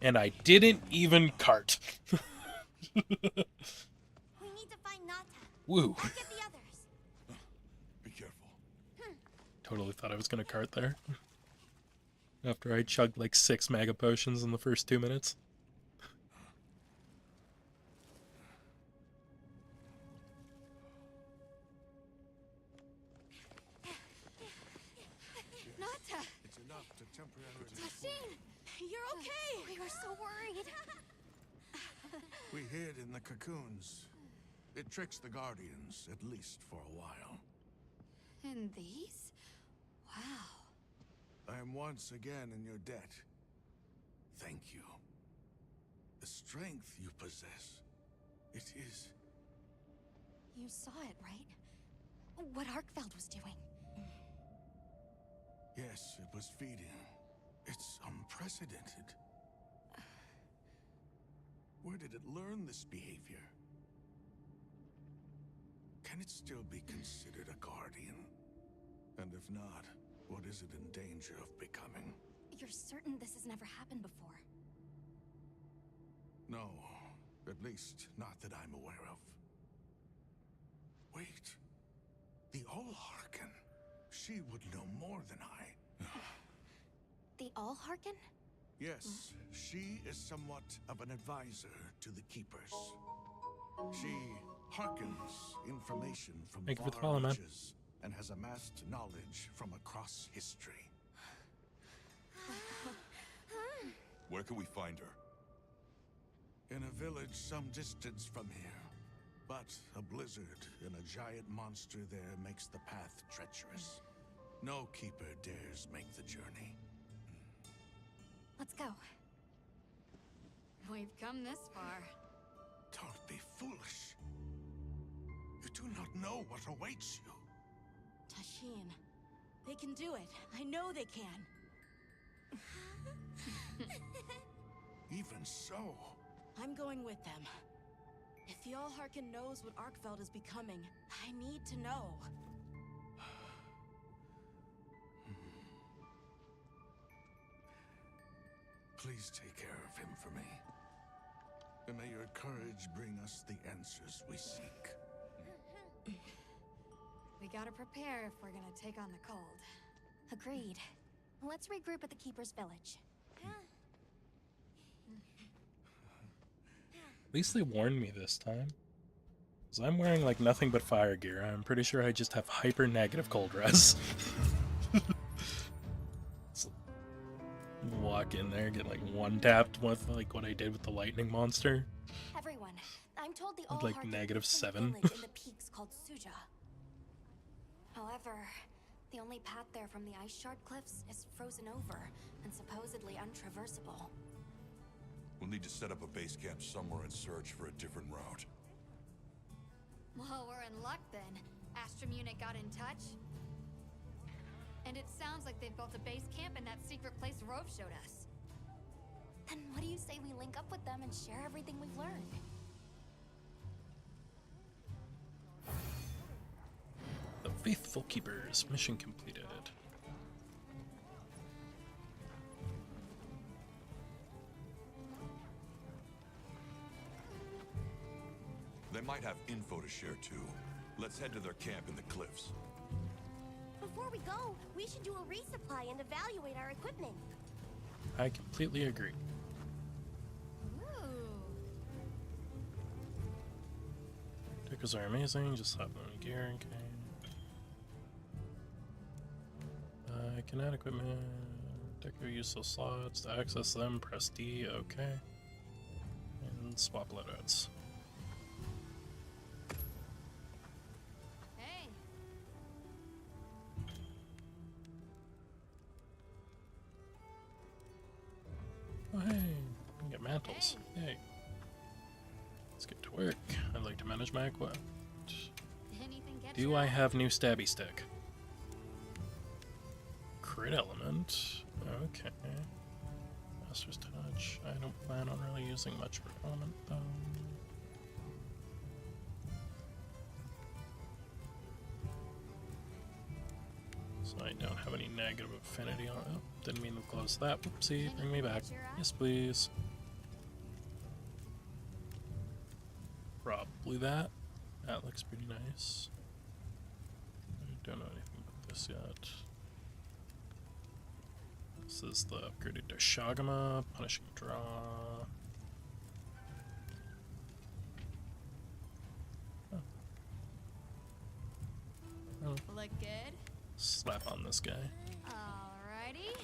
And I didn't even cart. We need to find Nata. Woo. Get the others. Be careful. Totally thought I was gonna cart there. After I chugged like 6 mega potions in the first 2 minutes. Nata! It's enough to temporarily... Tashin! You're okay! We were so worried. We hid in the cocoons. It tricks the Guardians, at least for a while. And these? Wow. I am once again in your debt. Thank you. The strength you possess, it is... You saw it, right? What Arkfeld was doing. Yes, it was feeding. It's unprecedented. Where did it learn this behavior? Can it still be considered a Guardian? And if not, what is it in danger of becoming? You're certain this has never happened before? No, at least not that I'm aware of. Wait, the Allharken. She would know more than I. The Allharken? Yes, she is somewhat of an advisor to the Keepers. She hearkens information from Thank you for the far follow, man. reaches and has amassed knowledge from across history. Where can we find her? In a village some distance from here. But a blizzard and a giant monster there makes the path treacherous. No Keeper dares make the journey. Let's go. We've come this far. Don't be foolish. You do not know what awaits you. Tashin, they can do it. I know they can. Even so, I'm going with them. If the Allharken knows what Arkfeld is becoming, I need to know. please take care of him for me. And may your courage bring us the answers we seek. We gotta prepare if we're gonna take on the cold. Agreed. Let's regroup at the Keeper's Village. At least they warned me this time. Because I'm wearing like nothing but fire gear. I'm pretty sure I just have hyper negative cold res. So, walk in there, get like one tapped with like what I did with the lightning monster. Everyone, I'm told the With, like, Allharken -7. village in the peaks called Suja. However, the only path there from the Ice Shard Cliffs is frozen over and supposedly untraversable. We'll need to set up a base camp somewhere and search for a different route. Well, we're in luck then. Astrum unit got in touch. And it sounds like they've built a base camp in that secret place Rove showed us. Then what do you say we link up with them and share everything we've learned? The Faithful Keepers, mission completed. They might have info to share too. Let's head to their camp in the cliffs. before we go, we should do a resupply and evaluate our equipment. I completely agree. Ooh. Deckers are amazing, just have them in gear, okay. I can add equipment. Decker useful slots. To access them, press D, okay. And swap loadouts. Hey. Oh hey, we can get mantles. Yay. Let's get to work. I'd like to manage my equipment. Anything catch Do your I eye? have new stabby stick? Crit element. Okay. Master's touch. I don't plan on really using much for element though. So I don't have any negative affinity on it. Oh, didn't mean to close that. Whoopsie, bring me back. Yes, please. Probably that. That looks pretty nice. I don't know anything about this yet. This is the upgraded Doshagama, Punishing Draw. Oh. Oh. Look good. Slap on this guy. Alrighty.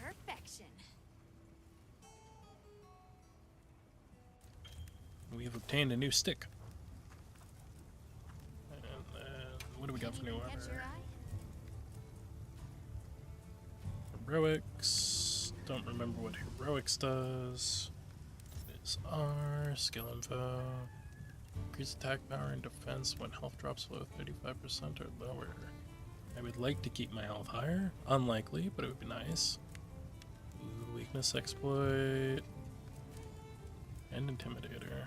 Perfection. We have obtained a new stick. And then, what do we got for new Anything catch your armor? eye? Heroics. Don't remember what heroics does. It is R. Skill info. Increase attack power and defense when health drops below 35% or lower. I would like to keep my health higher. Unlikely, but it would be nice. Ooh, weakness exploit. And intimidator.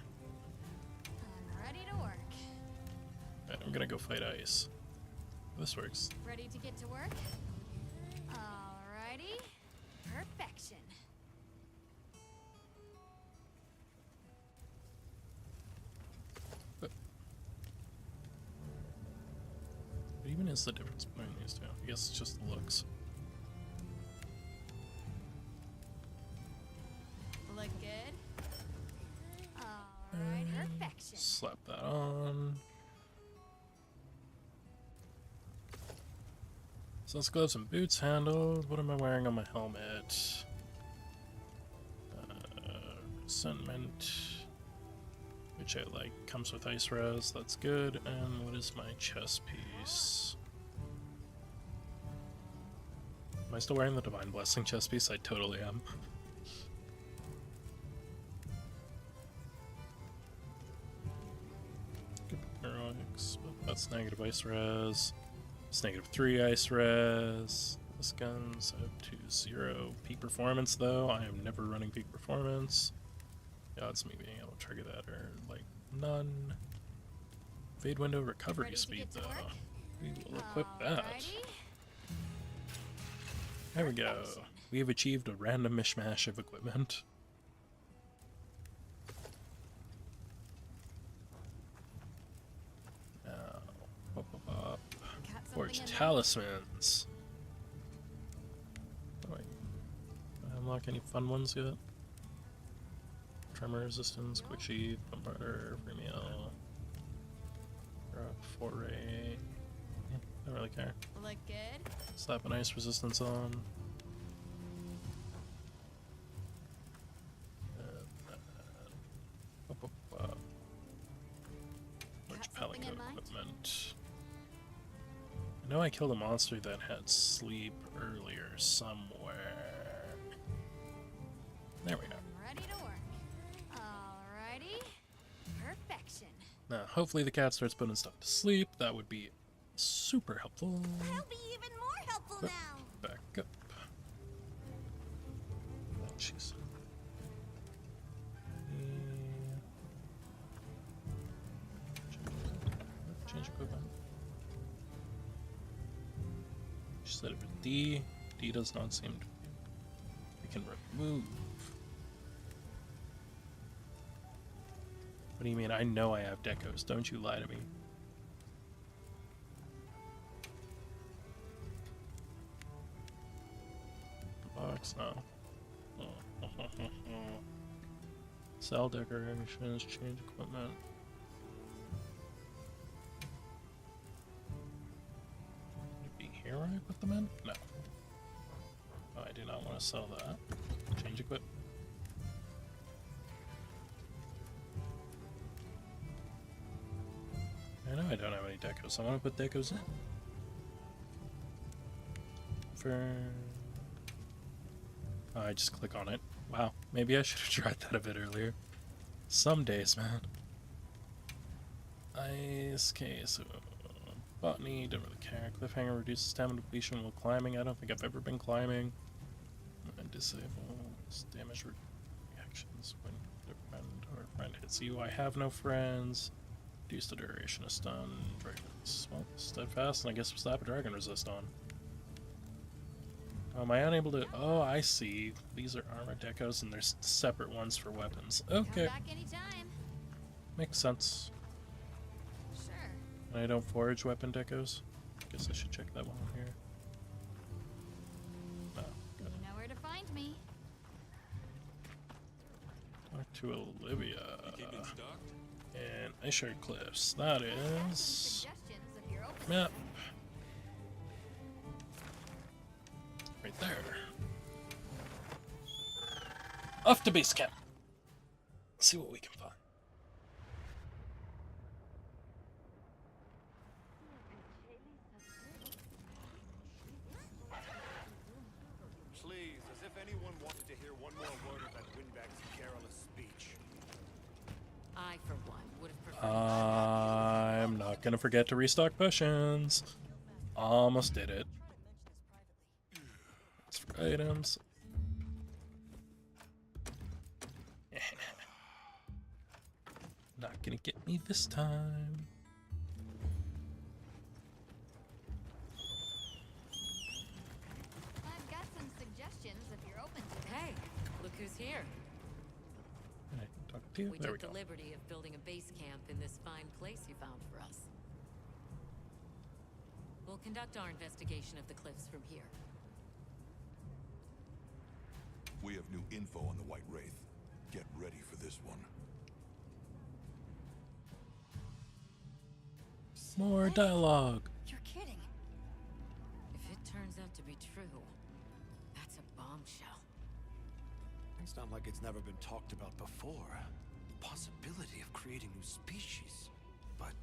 I'm ready to work. Alright, I'm gonna go fight ice. This works. Ready to get to work? Alrighty. Perfection. What even is the difference between these two? I guess it's just the looks. Look good. Alright, perfection. Slap that on. Since gloves and boots handled, what am I wearing on my helmet? Resentment, which I like, comes with ice res, that's good. And what is my chest piece? Am I still wearing the Divine Blessing chest piece? I totally am. Good heroics, but that's negative ice res. It's -3 ice res. This gun's up to 0 peak performance though. I am never running peak performance. Odds me being able to trigger that are like none. Fade window recovery Ready to speed get to though. work? We will equip that. Alrighty. There we go. We have achieved a random mishmash of equipment. Now, Got Forge something in talismans. Oh, wait. Did I unlock any fun ones yet? Tremor resistance, quick sheath, bombarder, free meal, drop, foray. Yeah, don't really care. there? Look good. Slap an ice resistance on. Large something pelican in mind? equipment. I know I killed a monster that had sleep earlier somewhere. There we go. I'm ready to work. Alrighty. Perfection. Now, hopefully the cat starts putting stuff to sleep. That would be super helpful. That'll be even more helpful Oop, now. Back up. Oh, jeez. Change equipment. She said it was D. D does not seem to. We can remove. What do you mean? I know I have decos. Don't you lie to me. box now. Sell decorations, change equipment. Would it be here when I put them in? No. Oh, I do not want to sell that. Change equipment. I know I don't have any decos, so I want to put decos in. Oh, I just click on it. Wow, maybe I should have tried that a bit earlier. Some days, man. Ice case. Botany, don't really care. Cliffhanger reduces stamina depletion while climbing. I don't think I've ever been climbing. And disables damage reactions when a friend or a friend hits you. I have no friends. Reduce the duration of stun. Dragons. Well, steadfast, and I guess slap a dragon resist on. Am I unable to? Oh, I see. These are armor decos, and there's separate ones for weapons. Okay. Come back anytime. Makes sense. Sure. And I don't forage weapon decos. Guess I should check that one here. No. You know where to find me. Talk to Olivia. And Ishard Cliffs. That is map. Right there. Off to base camp. See what we can find. Please, as if anyone wanted to hear one more word of that windbag's garrulous speech. I, for one, would have preferred... I'm not gonna forget to restock potions. Almost did it. It's for items. Not gonna get me this time. I've got some suggestions if you're open to it. Hey, look who's here. Can I talk to you? We There we took go. the liberty of building a base camp in this fine place you found for us. We'll conduct our investigation of the cliffs from here. We have new info on the White Wraith. Get ready for this one. More dialogue. You're kidding. If it turns out to be true, that's a bombshell. It's not like it's never been talked about before. The possibility of creating new species. But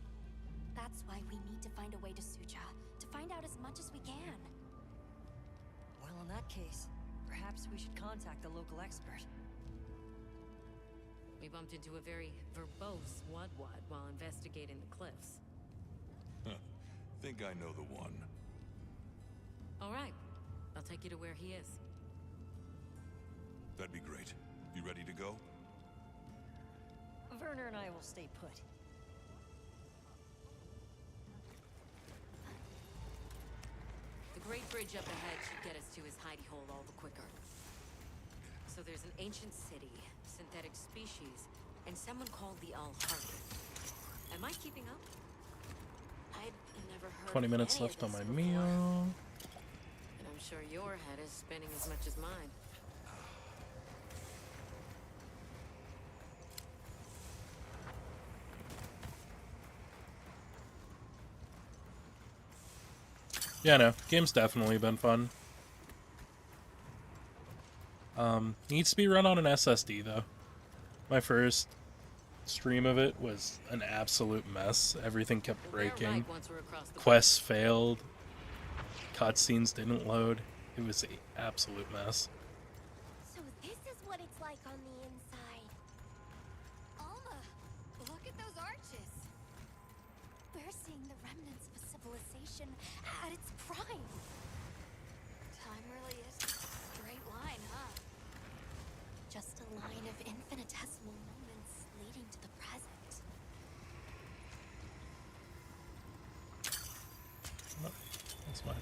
That's why we need to find a way to Suja, to find out as much as we can. Well, in that case, perhaps we should contact the local expert. We bumped into a very verbose Wudwud while investigating the cliffs. Think I know the one. All right, I'll take you to where he is. That'd be great. You ready to go? Werner and I will stay put. The Great Bridge up ahead should get us to his hidey hole all the quicker. So there's an ancient city, synthetic species, and someone called the Al-Harbi. Am I keeping up? I'd never heard 20 of minutes any of left on this my before. meal. And I'm sure your head is spinning as much as mine. Yeah, no, game's definitely been fun. Needs to be run on an SSD though. My first stream of it was an absolute mess. Everything kept breaking. Right once we're across the Quests failed. Cutscenes didn't load. It was an absolute mess. So this is what it's like on the inside. Alma, look at those arches. We're seeing the remnants of a civilization at its prime. Time really is just a straight line, huh? Just a line of infinitesimal moments leading to the present. Oh, that's mine.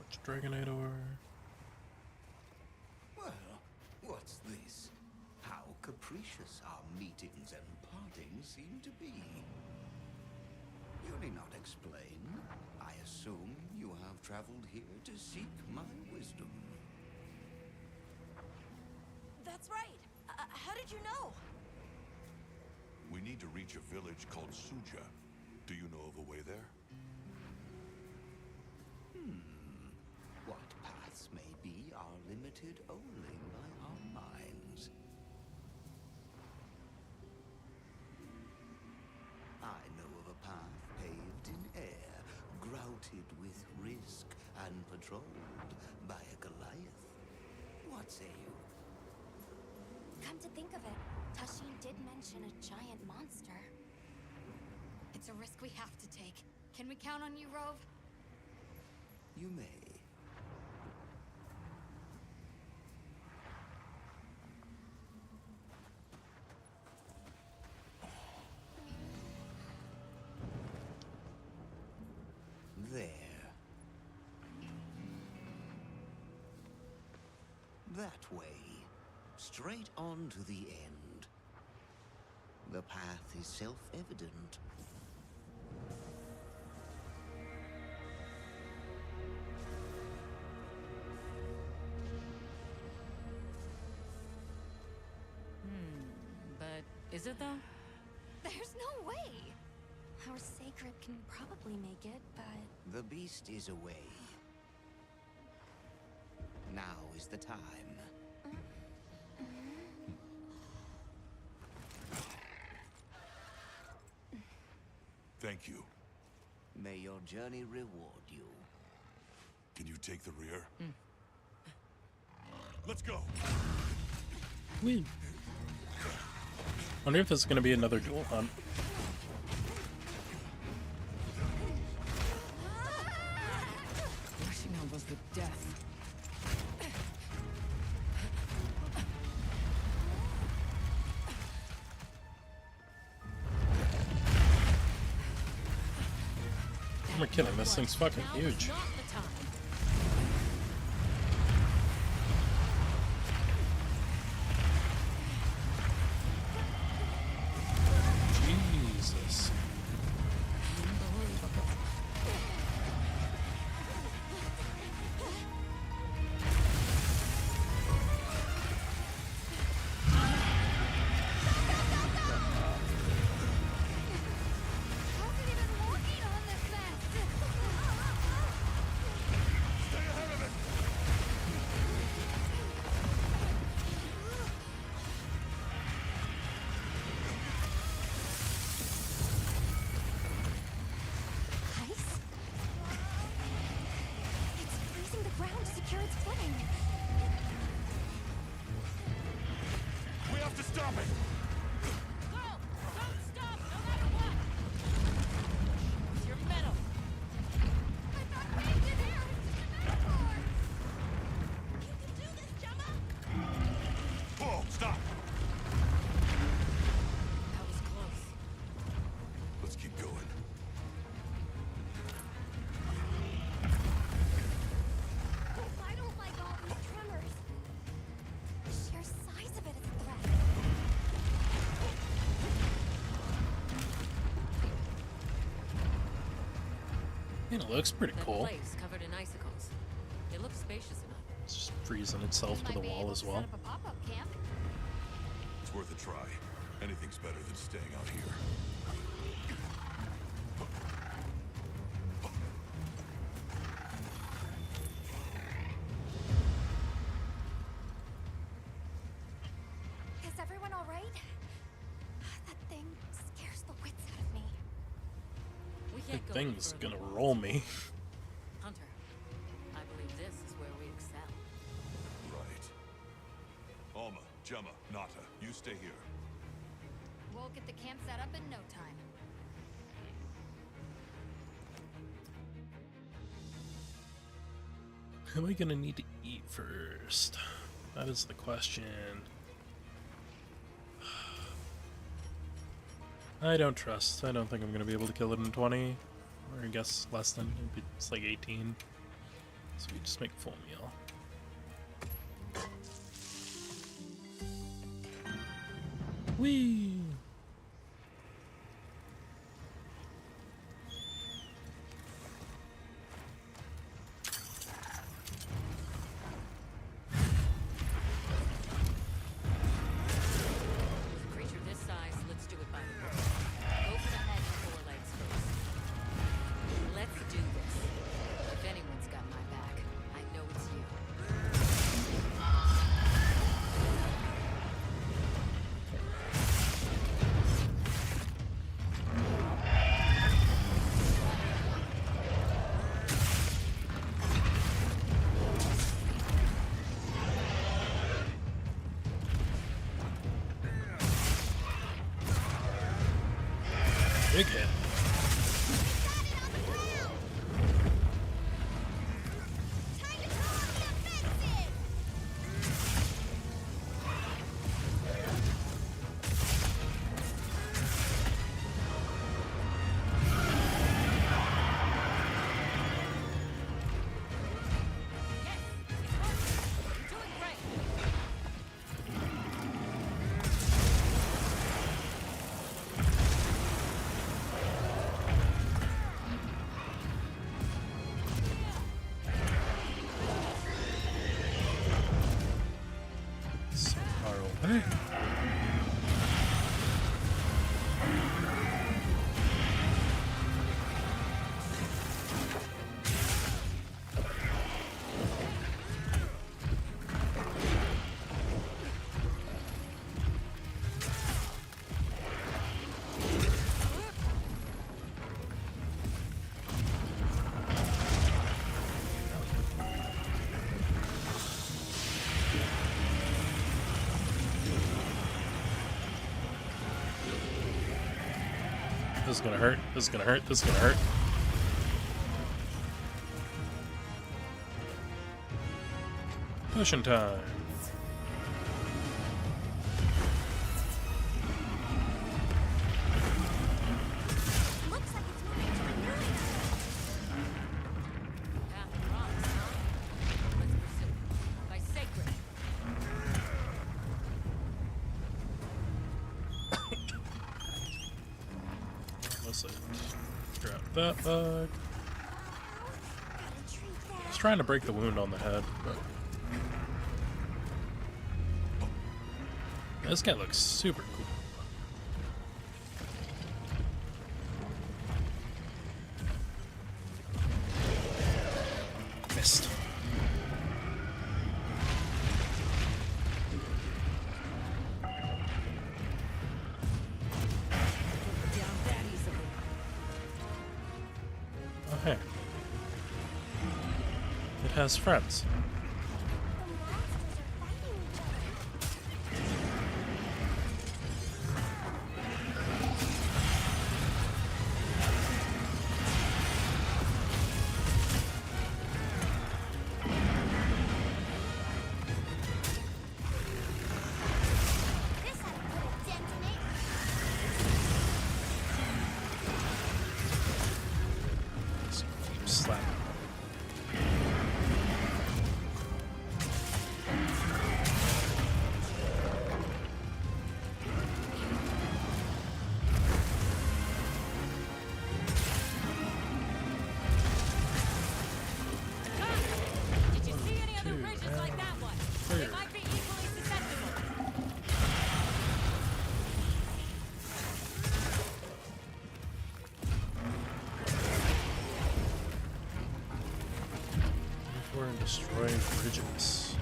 Which Dragonite ore? Well, what's this? How capricious our meetings and partings seem to be. surely not explain. I assume you have traveled here to seek my wisdom. That's right. How did you know? We need to reach a village called Suja. Do you know of a way there? What paths may be are limited only by our minds. I know of a path paved in air, grouted with risk and patrolled by a Goliath. What say you? Come to think of it, Tashin did mention a giant monster. It's a risk we have to take. Can we count on you, Rove? You may. There. That way. Straight on to the end. The path is self-evident. But is it though? There's no way! Our sacred can probably make it, but... The beast is away. Now is the time. Thank you. May your journey reward you. Can you take the rear? Let's go! Win. Wonder if this is gonna be another duel hunt. Rushing out was the death. I'm not kidding, this thing's fucking huge. Jesus. We have to stop it! Whoa, stop! That was close. Let's keep going. I don't like all these tremors. The sheer size of it is a threat. Man, it looks pretty That cool. place covered in icicles. It looks spacious enough. It's just freezing itself to the wall as well. Set up a pop-up camp. It's worth a try. Anything's better than staying out here. Is everyone all right? That thing scares the wits out of me. We The can't go any thing's further. gonna roll me. Hunter, I believe this is where we excel. Right. Alma, Gemma, Nata, you stay here. We'll get the camp set up in no time. Am I gonna need to eat first? That is the question. I don't trust. I don't think I'm gonna be able to kill it in 20. Or I guess less than. Maybe it's like 18. So we just make a full meal. Whee! Big hit. So far away. This is gonna hurt. This is gonna hurt. This is gonna hurt. Potion time. Looks like it's moving to the moon. Path of rocks, huh? Let's pursue it. By sacred. Listen. Drop that bug. Gotta treat I that. was trying to break the wound on the head, but this guy looks super cool. Missed. Oh, hey. It has friends. The monsters are fighting each other. This had a little dent in it. So keep slapping. Did you see any other bridges like that one? They might be equally susceptible. Before and destroying bridges.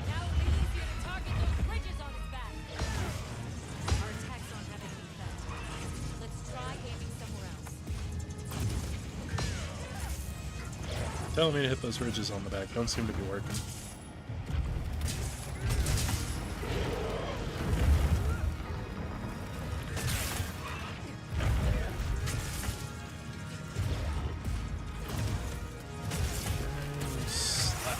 Now it'll be easier to target those bridges on his back. Our attacks aren't having any effect. Let's try aiming somewhere else. Telling me to hit those ridges on the back don't seem to be working. Slap.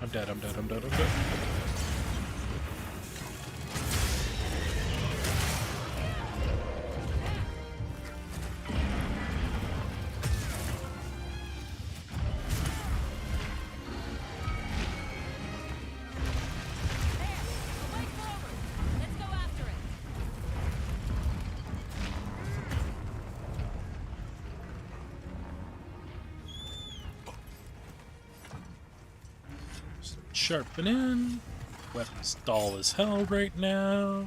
I'm dead, I'm dead, I'm dead, I'm dead. Sharpen in. Weapons dull as hell right now.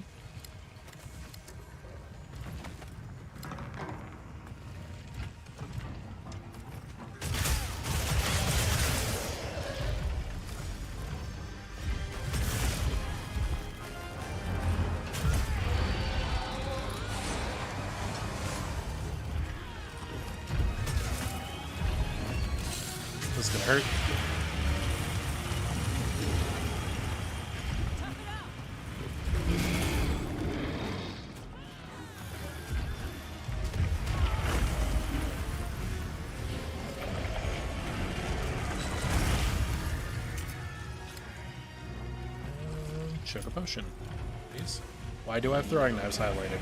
This is gonna hurt. Sugar potion, please. Why do I have throwing knives highlighted?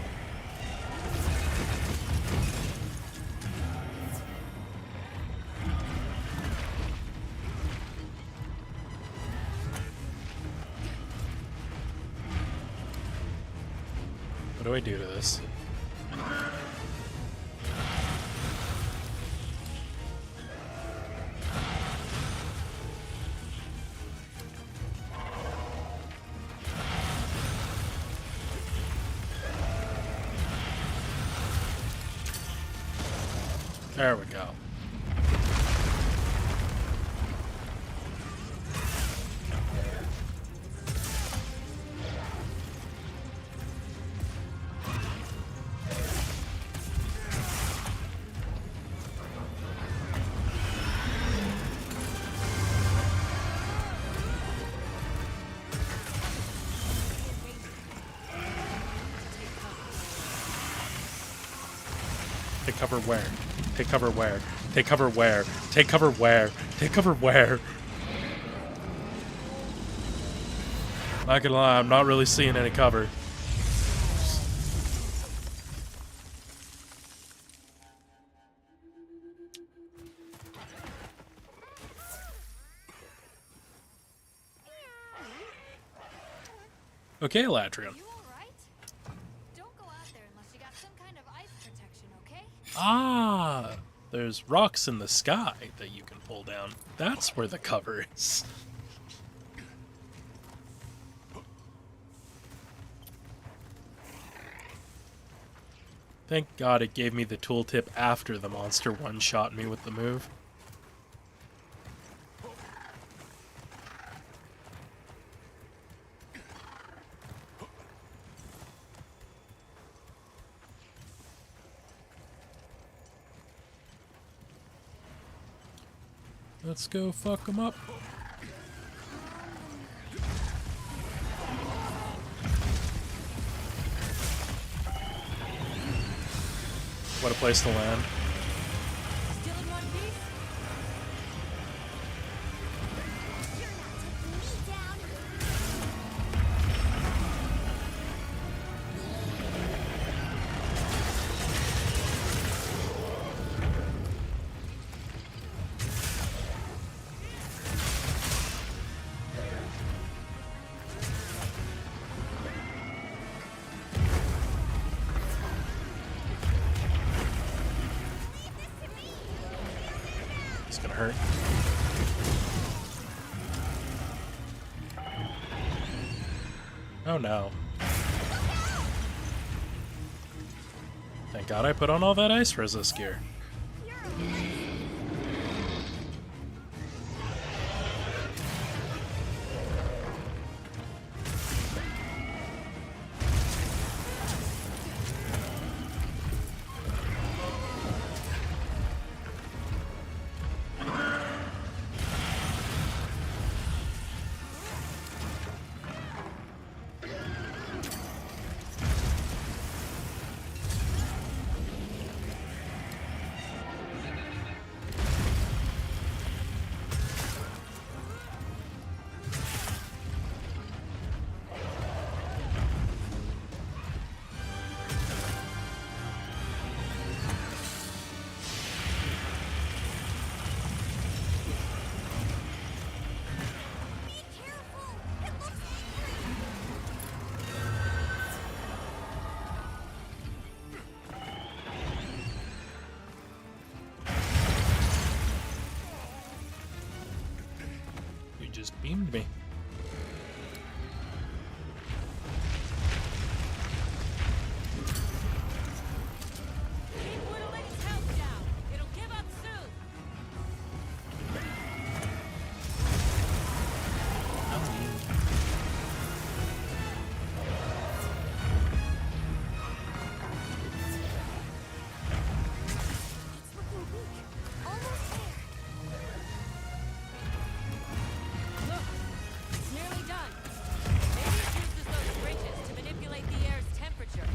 What do I do to this? There we go. Take cover where? Take cover where? Take cover where? Take cover where? Take cover where? Not gonna lie, I'm not really seeing any cover. Okay, Latria. Ah, there's rocks in the sky that you can pull down. That's where the cover is. Thank God it gave me the tooltip after the monster one-shot me with the move. Let's go fuck them up. What a place to land. Still in one piece? You're not taking It's gonna hurt. Oh no. Thank God I put on all that ice resist gear. beamed me. Keep whittling its health down. It'll give up soon. It's looking weak. Almost there. Look, it's nearly done. Maybe it uses those bridges to manipulate the air's temperature.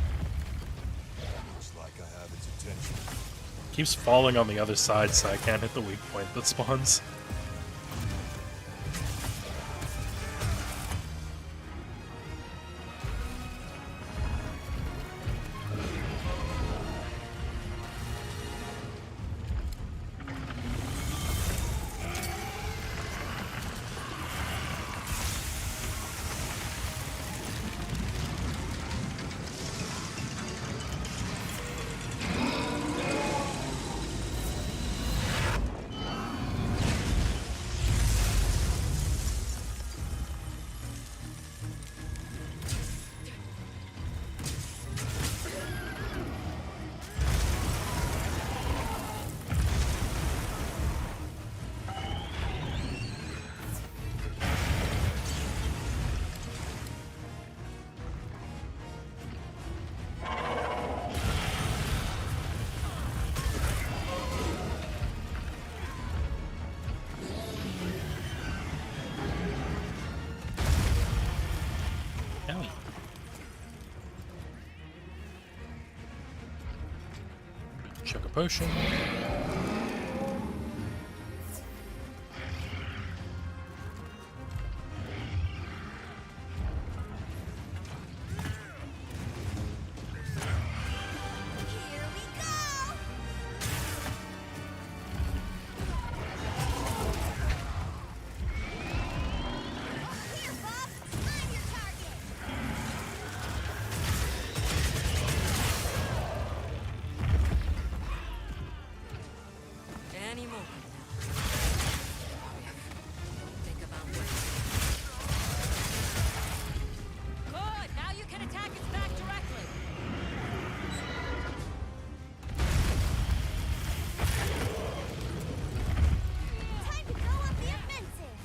Looks like I have its attention. Keeps falling on the other side, so I can't hit the weak point that spawns. Owie. Chug a potion. Here we go! Here, Bob! I'm your target! Any moment now. Think about what. Good! Now you can attack its back directly. Time to go on the offensive!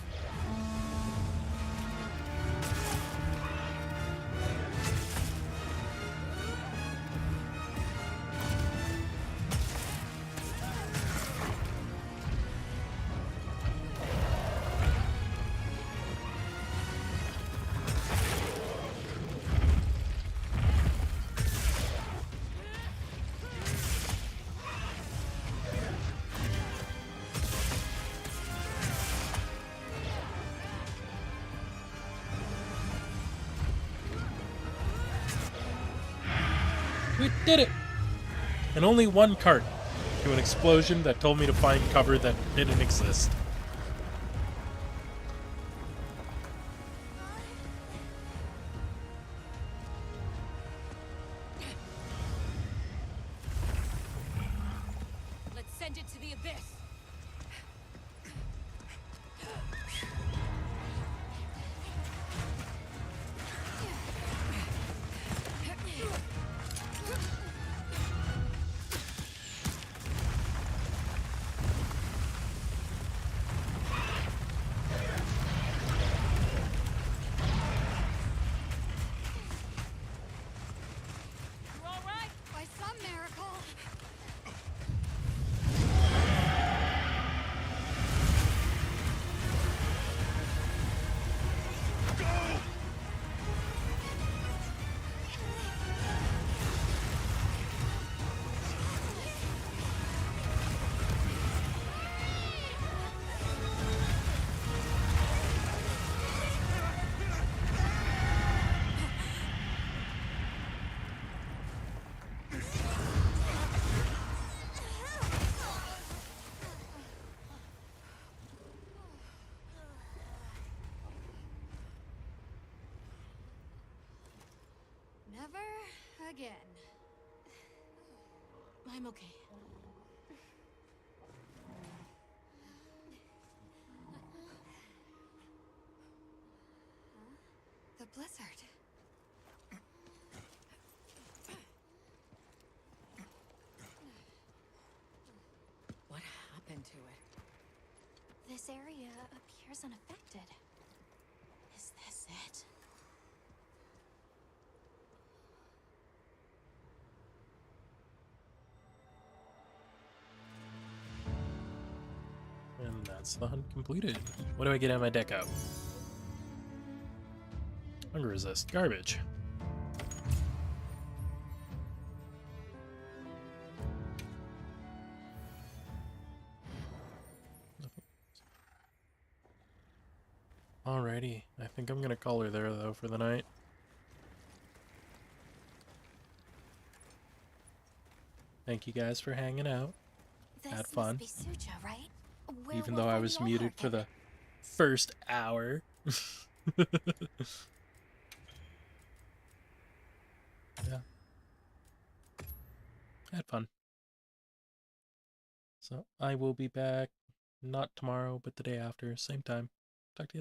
We did it! And only one cart to an explosion that told me to find cover that didn't exist. Let's send it to the abyss. You all right? By some miracle. Never again. I'm okay. blizzard. What happened to it? This area appears unaffected. Is this it? And that's the hunt completed. What do I get on my deck out? Hunger resist. Garbage. Alrighty. I think I'm gonna call her there though for the night. Thank you guys for hanging out. Had fun. This must be Suja, right? Where Even will though I find was the muted for Allharken? the first hour. Yeah. Had fun. So I will be back not tomorrow, but the day after, same time. Talk to you later.